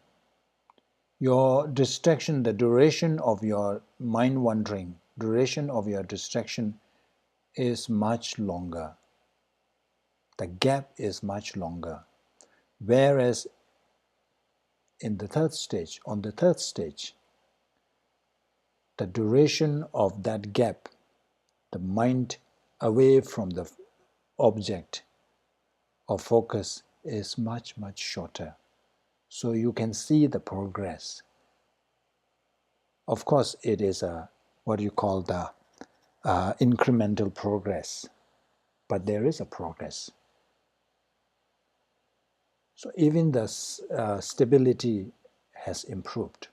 [SPEAKER 1] your distraction, the duration of your mind wandering, duration of your distraction is much longer. The gap is much longer. Whereas on the third stage, the duration of that gap, the mind away from the object of focus, is much, much shorter. So you can see the progress. Of course, it is what you call the incremental progress, but there is a progress. So even the stability has improved.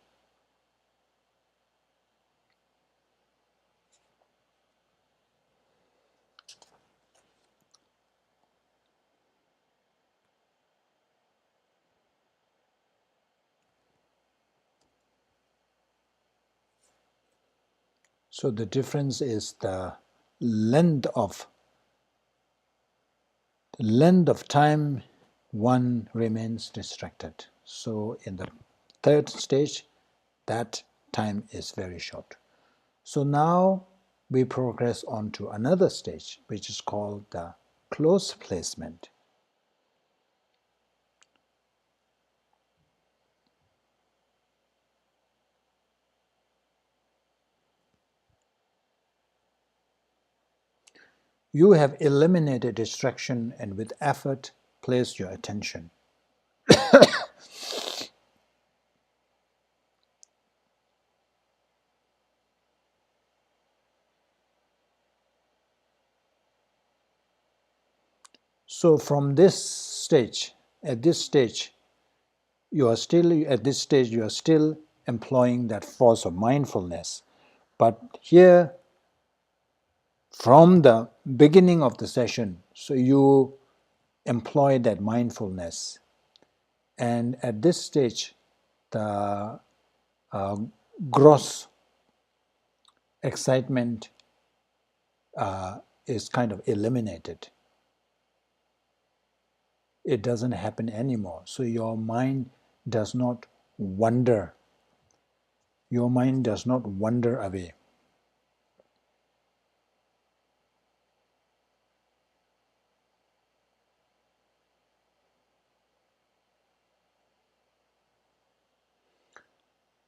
[SPEAKER 1] So the difference is the length of time one remains distracted. So in the third stage, that time is very short. So now we progress on to another stage, which is called the close placement. You have eliminated distraction and with effort place your attention. So from this stage, at this stage, you are still employing that force of mindfulness. But here, from the beginning of the session, so you employ that mindfulness. And at this stage, the gross excitement is kind of eliminated. It doesn't happen anymore. So your mind does not wander. Your mind does not wander away.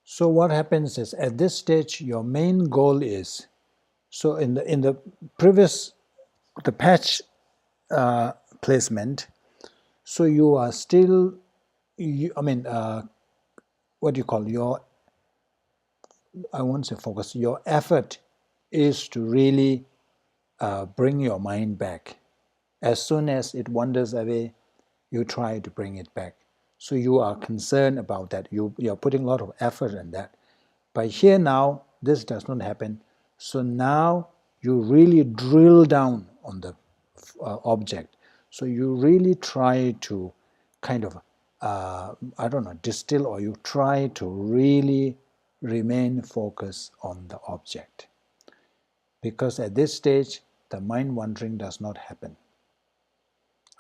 [SPEAKER 1] So what happens is at this stage, your main goal is, so in the previous, the patch placement, so you are still, what do you call your, I won't say focus, your effort is to really bring your mind back. As soon as it wanders away, you try to bring it back. So you are concerned about that. You are putting a lot of effort in that. But here now, this does not happen. So now you really drill down on the object. So you really try to kind of, distill, or you try to really remain focused on the object. Because at this stage, the mind wandering does not happen.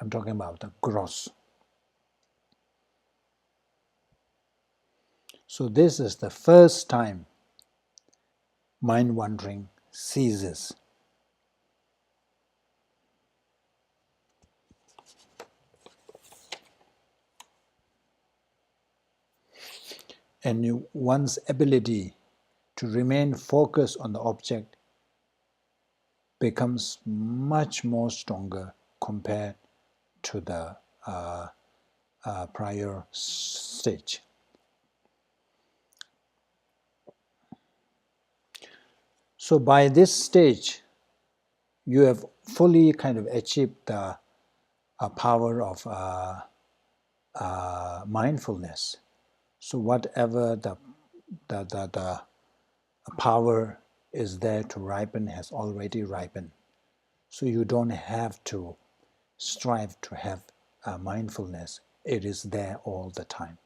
[SPEAKER 1] I'm talking about the gross. So this is the first time mind wandering ceases. And one's ability to remain focused on the object becomes much more stronger compared to the prior stage. So by this stage, you have fully kind of achieved the power of mindfulness. So whatever the power is there to ripen has already ripened. So you don't have to strive to have mindfulness. It is there all the time.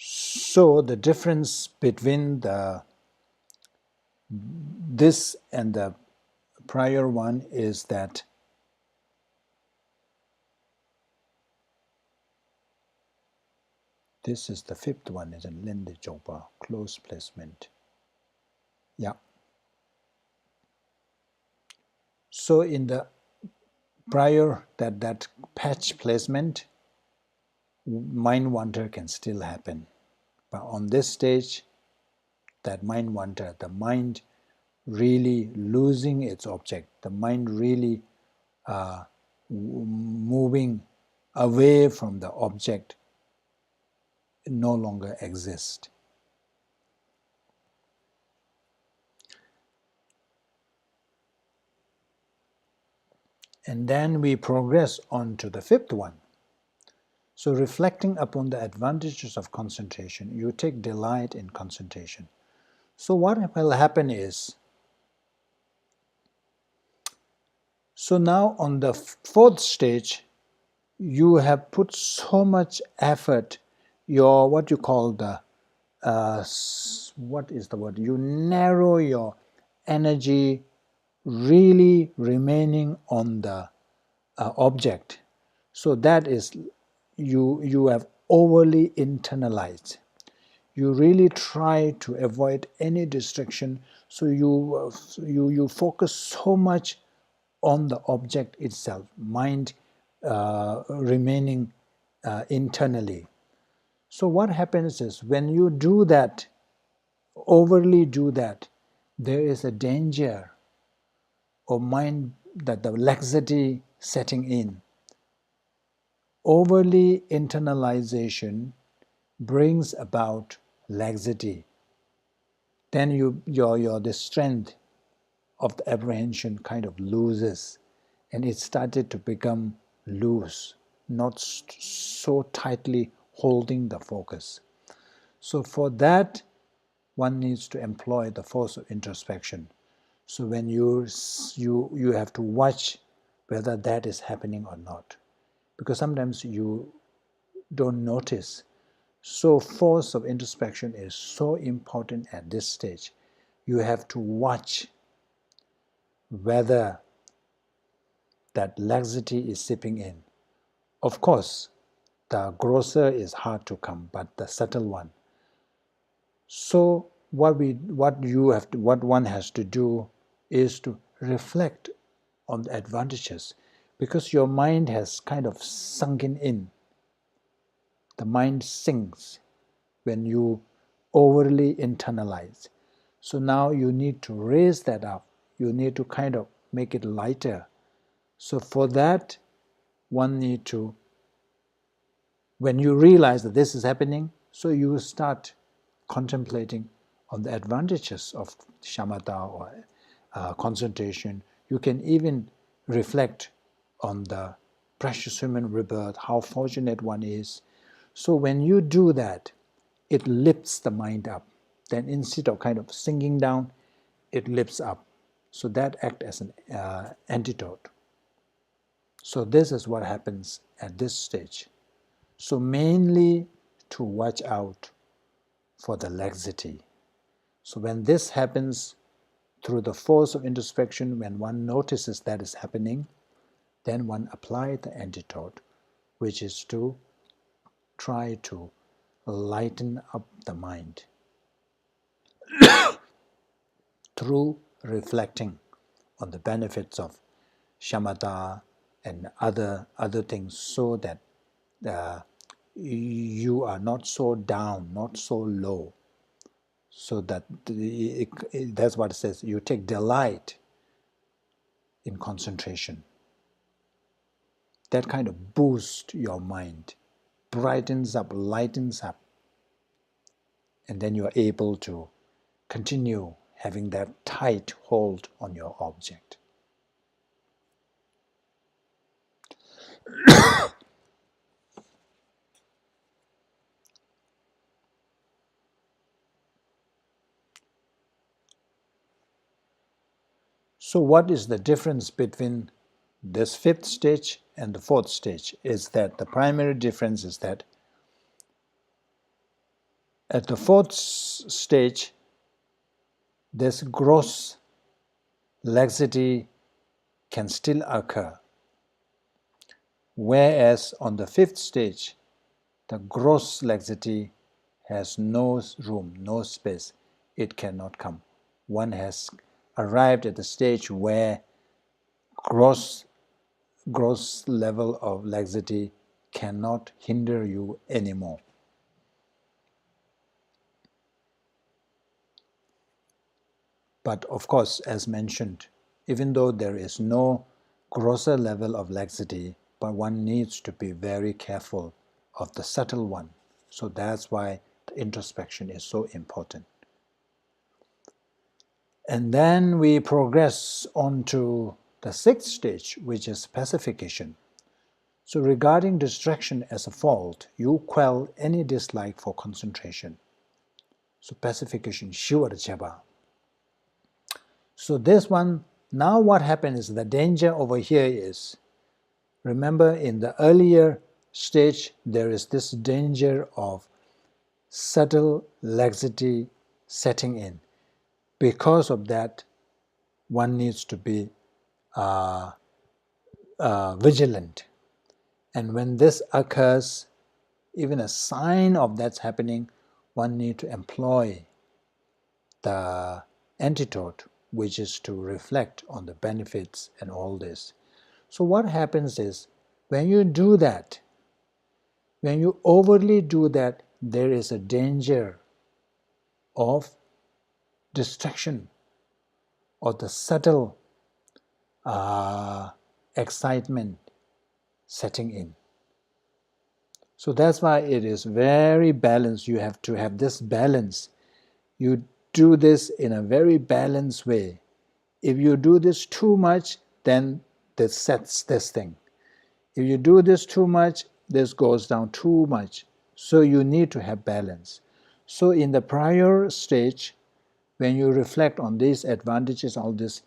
[SPEAKER 1] So the difference between this and the prior one is that this is the fifth one, is a Linde Jopa, close placement. Yeah. So in the prior, that patch placement, mind wander can still happen. But on this stage, that mind wander, the mind really losing its object, the mind really moving away from the object, no longer exists. And then we progress on to the fifth one. So reflecting upon the advantages of concentration, you take delight in concentration. So what will happen is, so now on the fourth stage, you have put so much effort, your what you call the what is the word? You narrow your energy really remaining on the object. So that is, you have overly internalized. You really try to avoid any distraction, so you focus so much on the object itself, mind remaining internally. So what happens is, when you do that, overly do that, there is a danger of mind, that the laxity setting in. Overly internalization brings about laxity. Then the strength of the apprehension kind of loses, and it started to become loose, not so tightly holding the focus. So for that, one needs to employ the force of introspection. So when you have to watch whether that is happening or not, because sometimes you don't notice. So force of introspection is so important at this stage. You have to watch whether that laxity is seeping in. Of course, the grosser is hard to come, but the subtle one. So what one has to do is to reflect on the advantages, because your mind has kind of sunken in. The mind sinks when you overly internalize. So now you need to raise that up. You need to kind of make it lighter. So for that, one need to, when you realize that this is happening, so you start contemplating on the advantages of shamatha or concentration. You can even reflect on the precious human rebirth, how fortunate one is. So when you do that, it lifts the mind up. Then instead of kind of sinking down, it lifts up. So that acts as an antidote. So this is what happens at this stage. So mainly to watch out for the laxity. So when this happens through the force of introspection, when one notices that is happening, then one applies the antidote, which is to try to lighten up the mind through reflecting on the benefits of shamatha and other things, so that you are not so down, not so low. So that that's what it says. You take delight in concentration. That kind of boosts your mind, brightens up, lightens up, and then you are able to continue having that tight hold on your object. So what is the difference between this fifth stage and the fourth stage? Is that the primary difference is that at the fourth stage, this gross laxity can still occur, whereas on the fifth stage, the gross laxity has no room, no space. It cannot come. One has arrived at the stage where gross level of laxity cannot hinder you anymore. But of course, as mentioned, even though there is no grosser level of laxity, but one needs to be very careful of the subtle one. So that's why the introspection is so important. And then we progress on to the sixth stage, which is pacification. So regarding distraction as a fault, you quell any dislike for concentration. So pacification, shiva japa. So this one, now what happens is the danger over here is, remember in the earlier stage, there is this danger of subtle laxity setting in. Because of that, one needs to be vigilant. And when this occurs, even a sign of that's happening, one needs to employ the antidote, which is to reflect on the benefits and all this. So what happens is, when you do that, when you overly do that, there is a danger of distraction or the subtle excitement setting in. So that's why it is very balanced. You have to have this balance. You do this in a very balanced way. If you do this too much, then this sets this thing. If you do this too much, this goes down too much. So you need to have balance. So in the prior stage, when you reflect on these advantages, all this,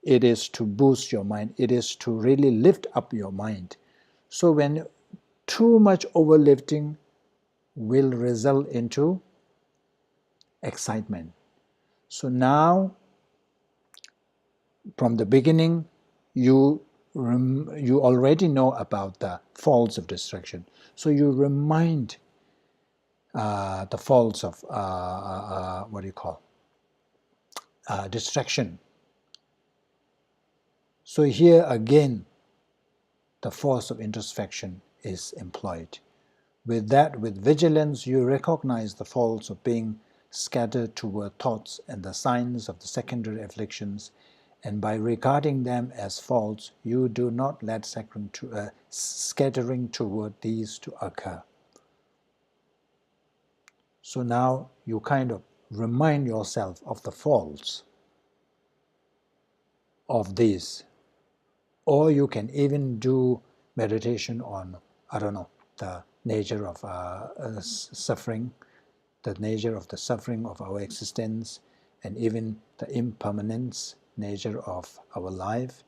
[SPEAKER 1] it is to boost your mind. It is to really lift up your mind. So when too much overlifting will result into excitement. So now, from the beginning, you already know about the faults of distraction. So you remind the faults of distraction. So here again, the force of introspection is employed. With that, with vigilance, you recognize the faults of being scattered toward thoughts and the signs of the secondary afflictions, and by regarding them as faults, you do not let scattering toward these to occur. So now you kind of remind yourself of the faults of these. Or you can even do meditation on, the nature of suffering, the nature of the suffering of our existence, and even the impermanence nature of our life,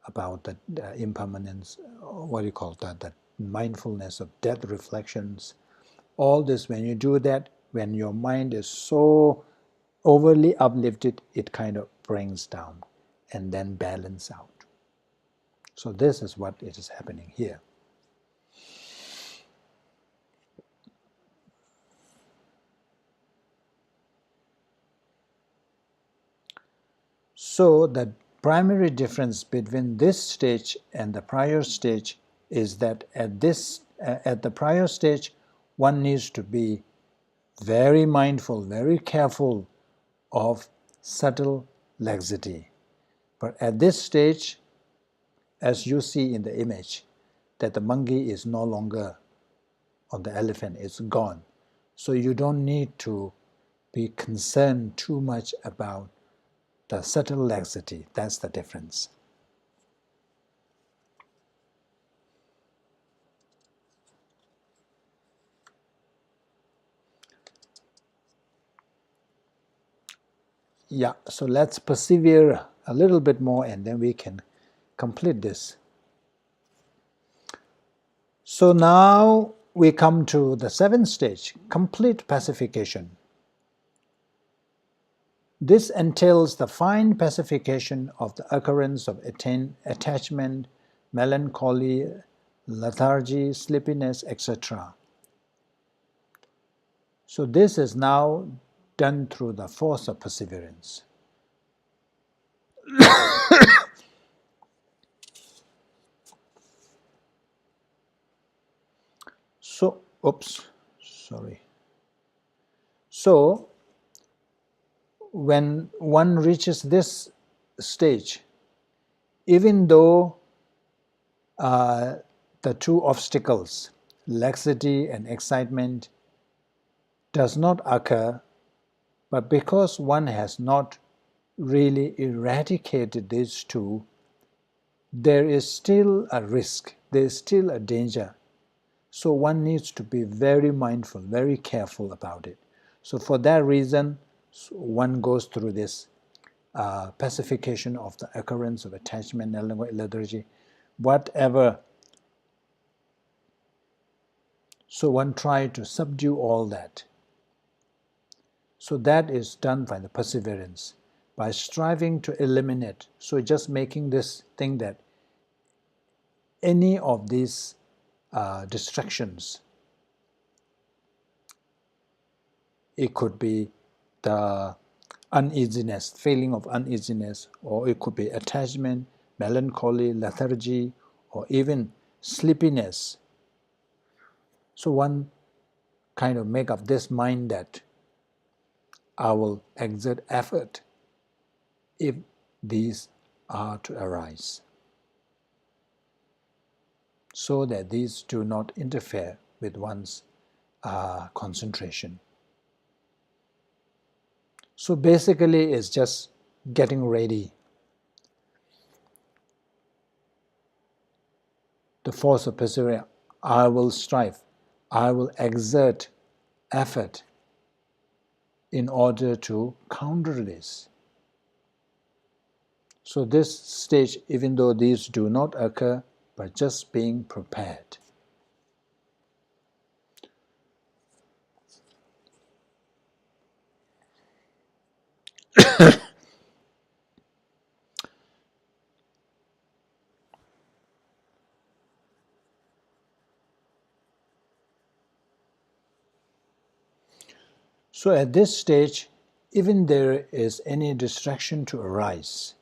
[SPEAKER 1] about the impermanence, the mindfulness of death reflections. All this, when you do that, when your mind is so overly uplifted, it kind of brings down and then balance out. So this is what it is happening here. So the primary difference between this stage and the prior stage is that at the prior stage, one needs to be very mindful, very careful of subtle laxity. But at this stage, as you see in the image, that the monkey is no longer on the elephant, it's gone. So you don't need to be concerned too much about the subtle laxity. That's the difference. Yeah, so let's persevere a little bit more and then we can complete this. So now we come to the seventh stage, complete pacification. This entails the fine pacification of the occurrence of attachment, melancholy, lethargy, sleepiness, etc. So this is now done through the force of perseverance. So when one reaches this stage, even though the two obstacles, laxity and excitement, does not occur, but because one has not really eradicated these two, there is still a risk, there is still a danger. So one needs to be very mindful, very careful about it. So for that reason, one goes through this pacification of the occurrence of attachment, lethargy, whatever. So one tries to subdue all that. So that is done by the perseverance, by striving to eliminate. So just making this thing that any of these distractions, it could be the uneasiness, feeling of uneasiness, or it could be attachment, melancholy, lethargy, or even sleepiness. So one kind of make up this mind that I will exert effort if these are to arise, so that these do not interfere with one's concentration. So basically it's just getting ready. The force of perseverance, I will strive, I will exert effort in order to counter this. So this stage, even though these do not occur, but just being prepared. So at this stage, even there is any distraction to arise,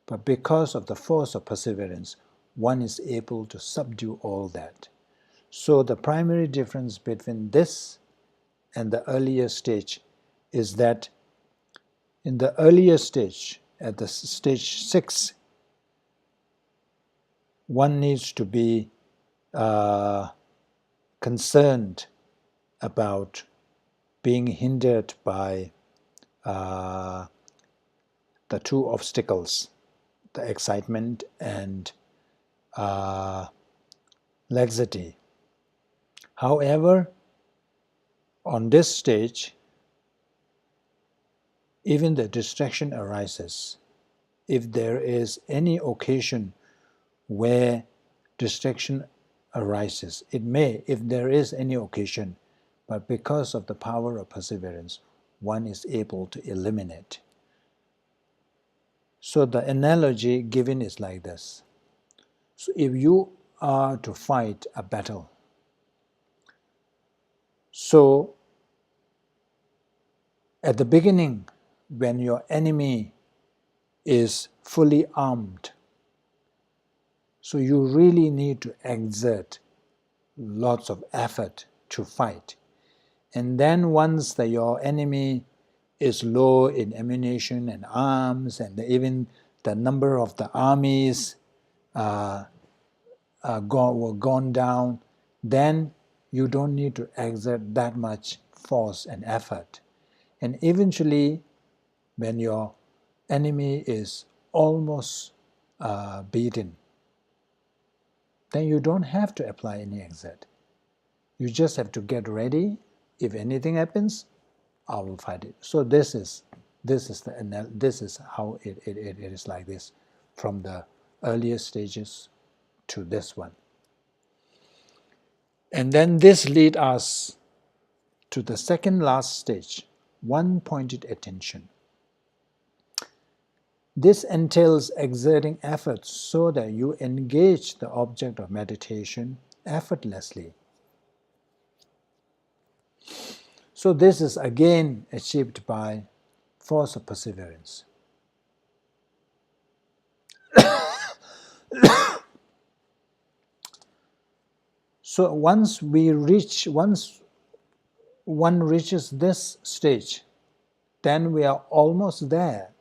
[SPEAKER 1] but because of the force of perseverance, one is able to subdue all that. So the primary difference between this and the earlier stage is that in the earlier stage, at the stage 6, one needs to be concerned about being hindered by the two obstacles, the excitement and laxity. However, on this stage, even the distraction arises. If there is any occasion where distraction arises, it may, if there is any occasion, but because of the power of perseverance, one is able to eliminate. So the analogy given is like this. So if you are to fight a battle, so at the beginning, when your enemy is fully armed, so you really need to exert lots of effort to fight. And then once your enemy is low in ammunition and arms, and even the number of the armies were gone down, then you don't need to exert that much force and effort. And eventually, when your enemy is almost beaten, then you don't have to apply any exert. You just have to get ready. If anything happens, I will fight it. So this is how it is like this, from the earlier stages to this one. And then this leads us to the second last stage, one-pointed attention. This entails exerting effort so that you engage the object of meditation effortlessly. So this is again achieved by force of perseverance. So once one reaches this stage, then we are almost there.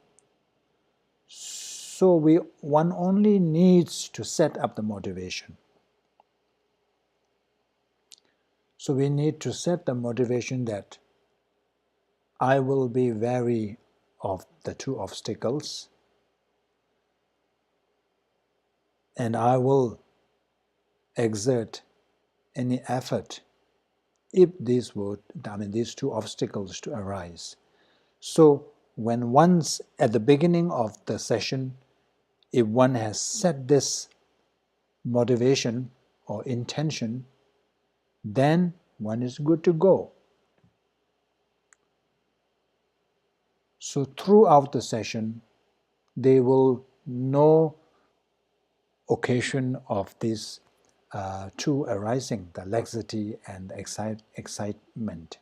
[SPEAKER 1] So one only needs to set up the motivation. So we need to set the motivation that I will be wary of the two obstacles, and I will exert any effort if these two obstacles to arise. So when once at the beginning of the session, if one has set this motivation or intention, then one is good to go. So throughout the session, they will know occasion of these two arising, the laxity and excitement.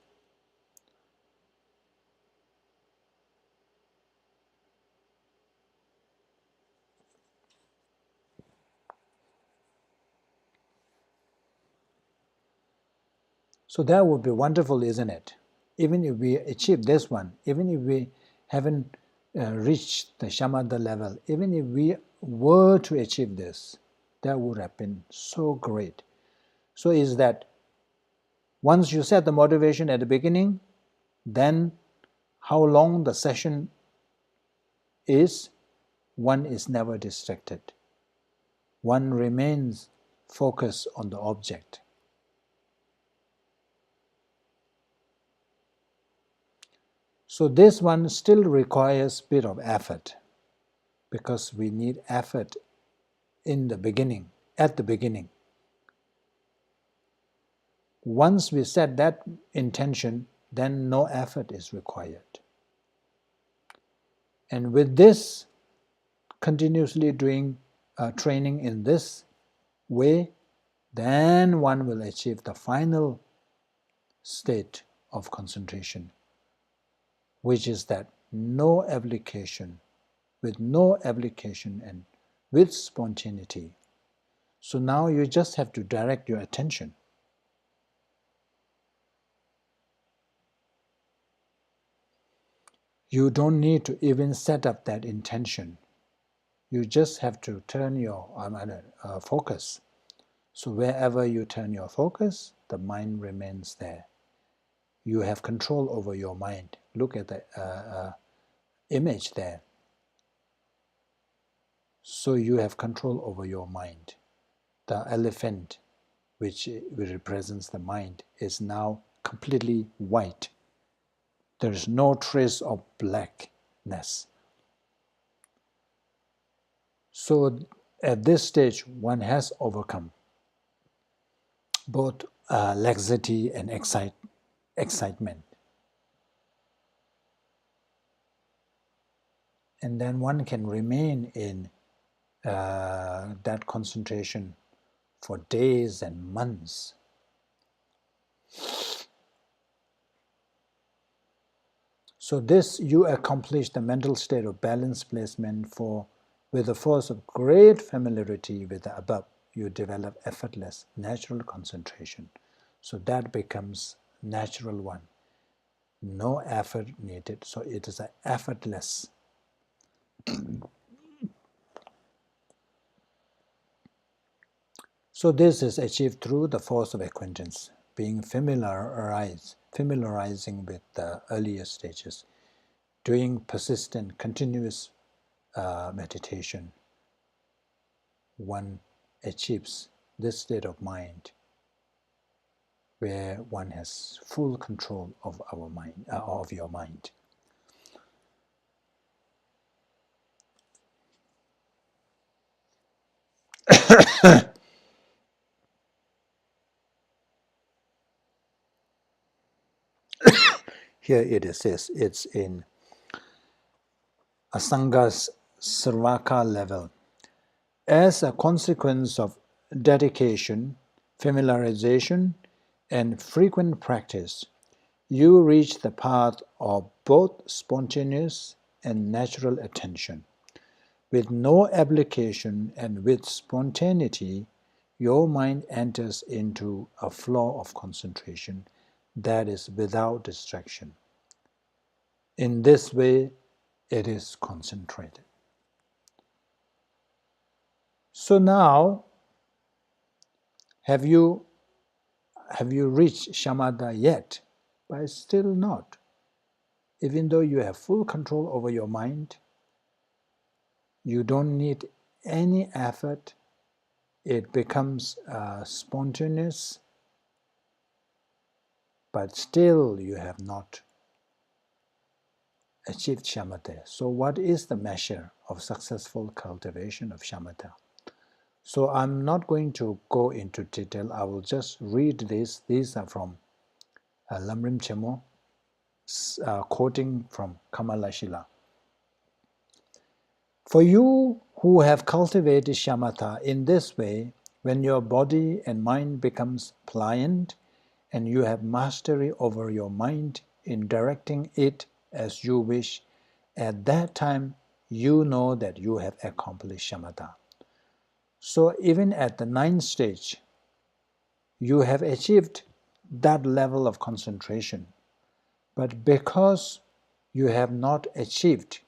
[SPEAKER 1] So that would be wonderful, isn't it? Even if we achieve this one, even if we haven't reached the Shamatha level, even if we were to achieve this, that would have been so great. So is that once you set the motivation at the beginning, then how long the session is, one is never distracted. One remains focused on the object. So this one still requires a bit of effort, because we need effort in the beginning, at the beginning. Once we set that intention, then no effort is required. And with this, continuously doing training in this way, then one will achieve the final state of concentration, which is that no application, with no application and with spontaneity. So now you just have to direct your attention. You don't need to even set up that intention. You just have to turn your focus. So wherever you turn your focus, the mind remains there. You have control over your mind. Look at the image there. So you have control over your mind. The elephant, which represents the mind, is now completely white. There is no trace of blackness. So at this stage, one has overcome both laxity and excitement. And then one can remain in that concentration for days and months. So this, you accomplish the mental state of balance placement with the force of great familiarity with the above. You develop effortless, natural concentration. So that becomes natural one. No effort needed. So it is effortless. So this is achieved through the force of acquaintance, being familiarizing with the earlier stages, doing persistent, continuous meditation. One achieves this state of mind where one has full control of our mind, of your mind. Here it says it's in Asanga's Sarvaka level. As a consequence of dedication, familiarization, and frequent practice, you reach the path of both spontaneous and natural attention. With no application and with spontaneity, your mind enters into a flow of concentration that is without distraction. In this way, it is concentrated. So now, have you reached Shamatha yet? But still not. Even though you have full control over your mind, you don't need any effort. It becomes spontaneous, but still you have not achieved shamatha. So what is the measure of successful cultivation of shamatha? So I'm not going to go into detail. I will just read this. These are from Lamrim Chemo. quoting from Kamalashila. For you who have cultivated shamatha in this way, when your body and mind becomes pliant and you have mastery over your mind in directing it as you wish, at that time you know that you have accomplished shamatha. So even at the ninth stage, you have achieved that level of concentration. But because you have not achieved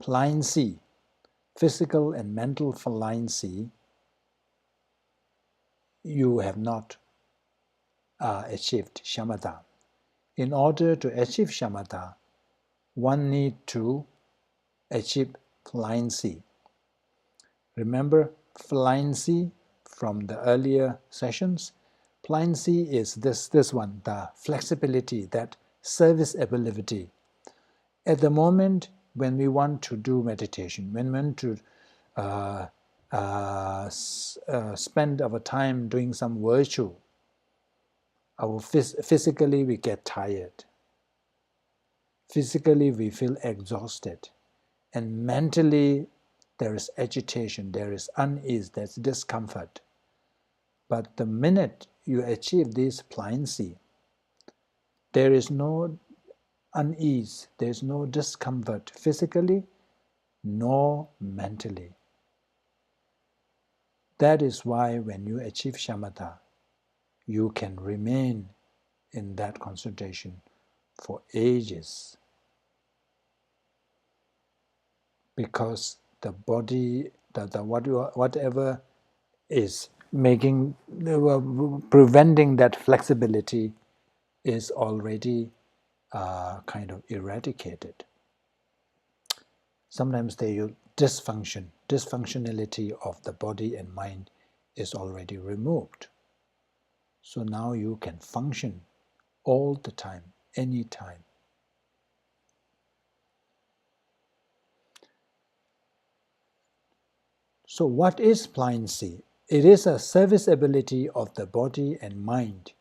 [SPEAKER 1] pliancy, physical and mental pliancy, you have not achieved shamatha. In order to achieve shamatha, one needs to achieve pliancy. Remember pliancy from the earlier sessions? Pliancy is this one, the flexibility, that serviceability. At the moment when we want to do meditation, when we want to spend our time doing some virtue, physically we get tired. Physically we feel exhausted. And mentally there is agitation, there is unease, there's discomfort. But the minute you achieve this pliancy, there is no unease, there is no discomfort physically nor mentally. That is why when you achieve shamatha, you can remain in that concentration for ages, because the body, whatever is preventing that flexibility is already kind of eradicated. Sometimes they use dysfunctionality of the body and mind is already removed. So now you can function all the time, anytime. So what is pliancy? It is a serviceability of the body and mind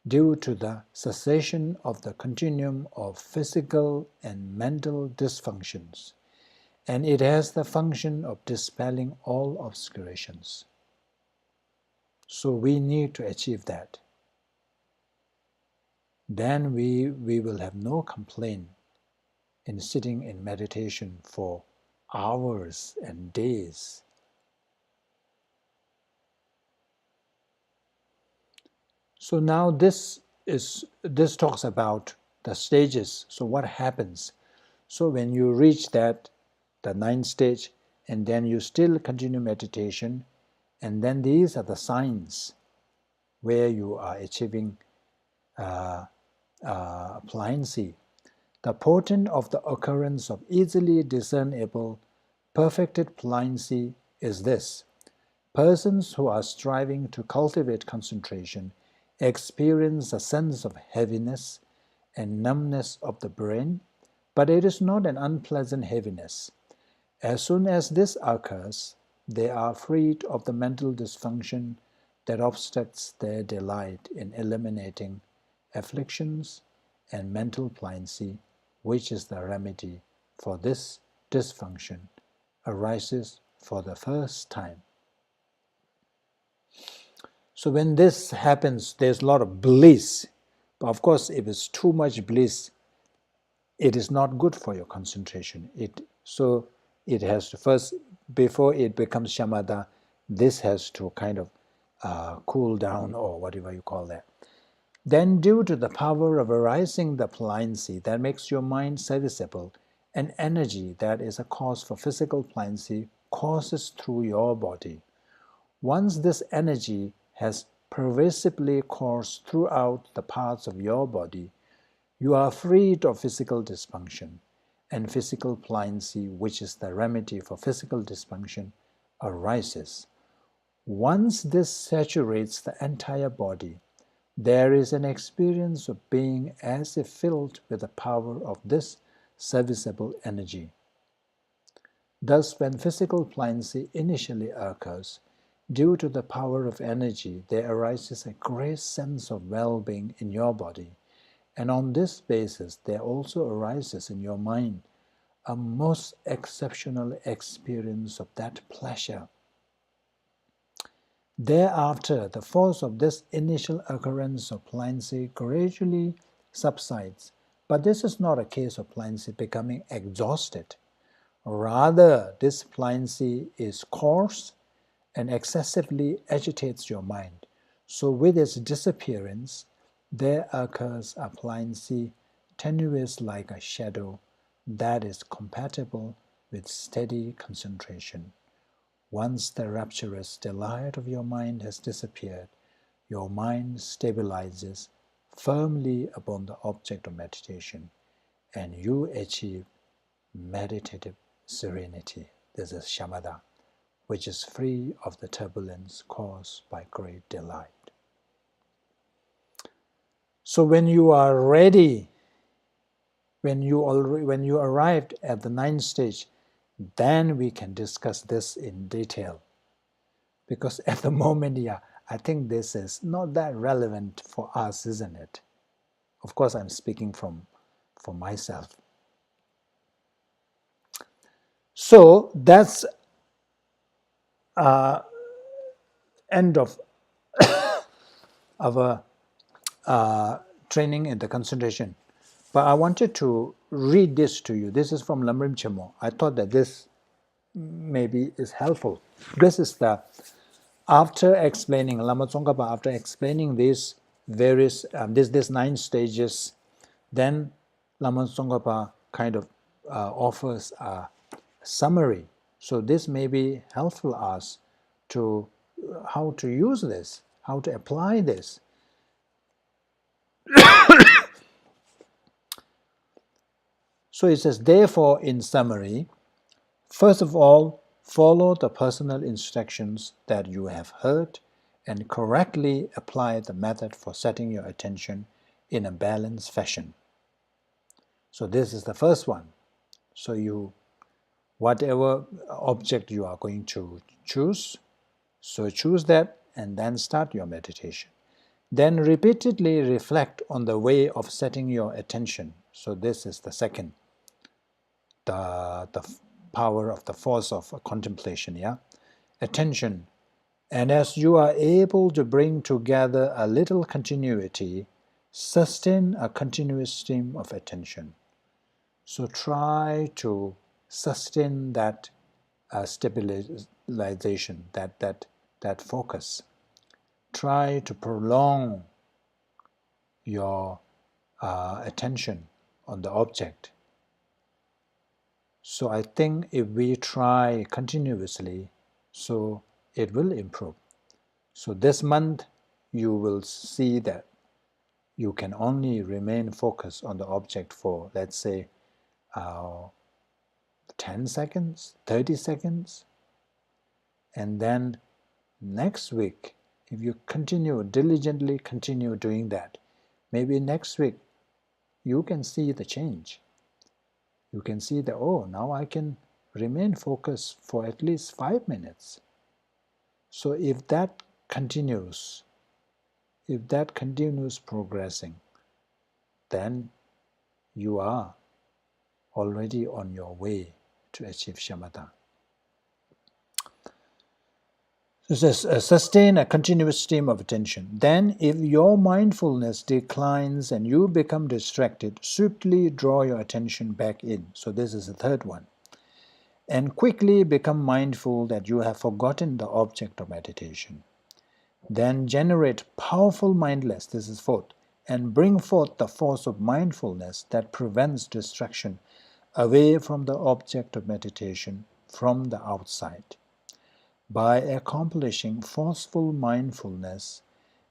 [SPEAKER 1] due to the cessation of the continuum of physical and mental dysfunctions, and it has the function of dispelling all obscurations. So we need to achieve that. Then we will have no complaint in sitting in meditation for hours and days. So now this talks about the stages. So what happens? So when you reach the ninth stage, and then you still continue meditation, and then these are the signs where you are achieving pliancy. The portent of the occurrence of easily discernible perfected pliancy is this: persons who are striving to cultivate concentration experience a sense of heaviness and numbness of the brain, but it is not an unpleasant heaviness. As soon as this occurs, they are freed of the mental dysfunction that obstructs their delight in eliminating afflictions, and mental pliancy, which is the remedy for this dysfunction, arises for the first time. So when this happens, there's a lot of bliss. But of course, if it's too much bliss, it is not good for your concentration. So it has to first, before it becomes shamatha, this has to kind of cool down, or whatever you call that. Then, due to the power of arising the pliancy that makes your mind serviceable, an energy that is a cause for physical pliancy courses through your body. Once this energy has pervasively coursed throughout the parts of your body, you are freed of physical dysfunction, and physical pliancy, which is the remedy for physical dysfunction, arises. Once this saturates the entire body, there is an experience of being as if filled with the power of this serviceable energy. Thus, when physical pliancy initially occurs, due to the power of energy, there arises a great sense of well-being in your body, And on this basis, there also arises in your mind a most exceptional experience of that pleasure. Thereafter, the force of this initial occurrence of pliancy gradually subsides, but this is not a case of pliancy becoming exhausted. Rather, this pliancy is coarse and excessively agitates your mind. So with its disappearance, there occurs a pliancy tenuous like a shadow that is compatible with steady concentration. Once the rapturous delight of your mind has disappeared, your mind stabilizes firmly upon the object of meditation, and you achieve meditative serenity. This is Shamatha, which is free of the turbulence caused by great delight. So when you are ready, when you arrived at the ninth stage, then we can discuss this in detail. Because at the moment, I think this is not that relevant for us, isn't it? Of course, I'm speaking for myself. So that's end of our training in the concentration. But I wanted to read this to you. This is from Lamrim Chemo. I thought that this maybe is helpful. This is the, after explaining, Lama Tsongkhapa, after explaining these various, these 9 stages, then Lama Tsongkhapa kind of offers a summary. So this may be helpful us to how to use this, how to apply this. So it says, therefore, in summary, first of all, follow the personal instructions that you have heard and correctly apply the method for setting your attention in a balanced fashion. So this is the first one. So you, whatever object you are going to choose, so choose that and then start your meditation. Then repeatedly reflect on the way of setting your attention. So this is the second, the power of the force of contemplation, attention. And as you are able to bring together a little continuity, sustain a continuous stream of attention. So try to sustain that stabilization, that focus. Try to prolong your attention on the object. So I think if we try continuously, so it will improve. So this month, you will see that you can only remain focused on the object for, let's say, 10 seconds, 30 seconds. And then next week, if you diligently continue doing that, maybe next week you can see the change. You can see that, oh, now I can remain focused for at least 5 minutes. So if that continues progressing, then you are already on your way to achieve shamatha. So it says, sustain a continuous stream of attention. Then, if your mindfulness declines and you become distracted, swiftly draw your attention back in. So this is the third one. And quickly become mindful that you have forgotten the object of meditation. Then generate powerful mindless, this is fourth, and bring forth the force of mindfulness that prevents distraction away from the object of meditation from the outside. By accomplishing forceful mindfulness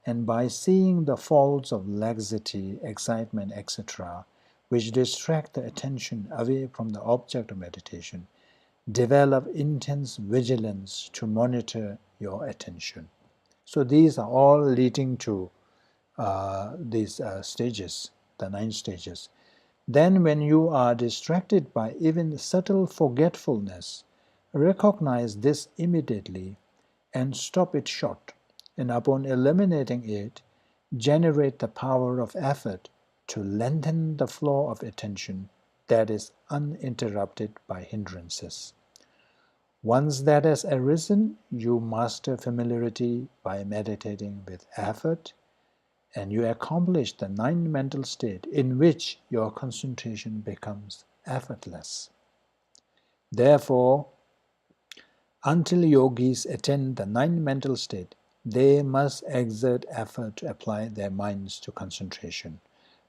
[SPEAKER 1] and by seeing the faults of laxity, excitement, etc., which distract the attention away from the object of meditation, develop intense vigilance to monitor your attention. So these are all leading to these stages, the 9 stages. Then when you are distracted by even subtle forgetfulness, recognize this immediately and stop it short, and upon eliminating it, generate the power of effort to lengthen the flow of attention that is uninterrupted by hindrances. Once that has arisen, you master familiarity by meditating with effort, and you accomplish the ninth mental state in which your concentration becomes effortless. Therefore, until yogis attain the ninth mental state, they must exert effort to apply their minds to concentration.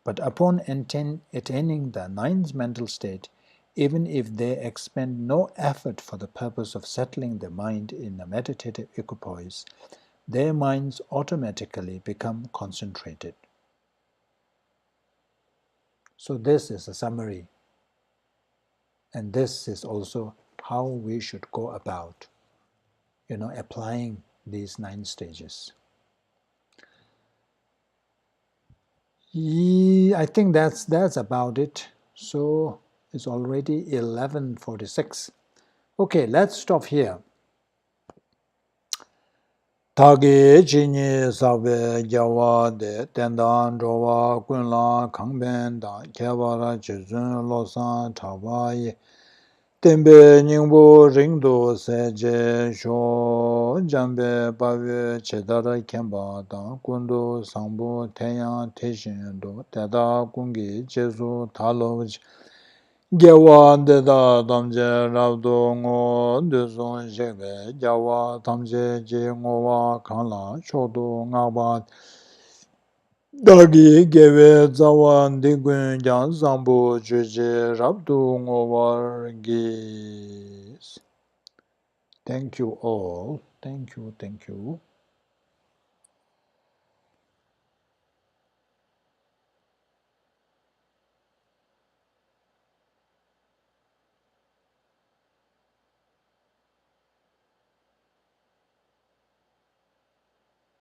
[SPEAKER 1] But upon attaining the ninth mental state, even if they expend no effort for the purpose of settling the mind in a meditative equipoise, their minds automatically become concentrated. So this is a summary, and this is also how we should go about, applying these 9 stages. I think that's about it. So it's already 11:46. Okay, let's stop here. Tage chini sabe jawa de tendan rowa kunla kangben da kebara chizun losan tawaye tembe nyingbo ringdo seje sho jambe bawe chedara kemba da kundu sangbo tenyang teshin do teda kungi jesu taloj Gyawa deda tamje rabdo ngo deson shekbe gyawa tamje je ngowa kanla shodo ngaba dagi gewe zawa digun jan zambu jeje rabdo ngowa gis. Thank you all. Thank you.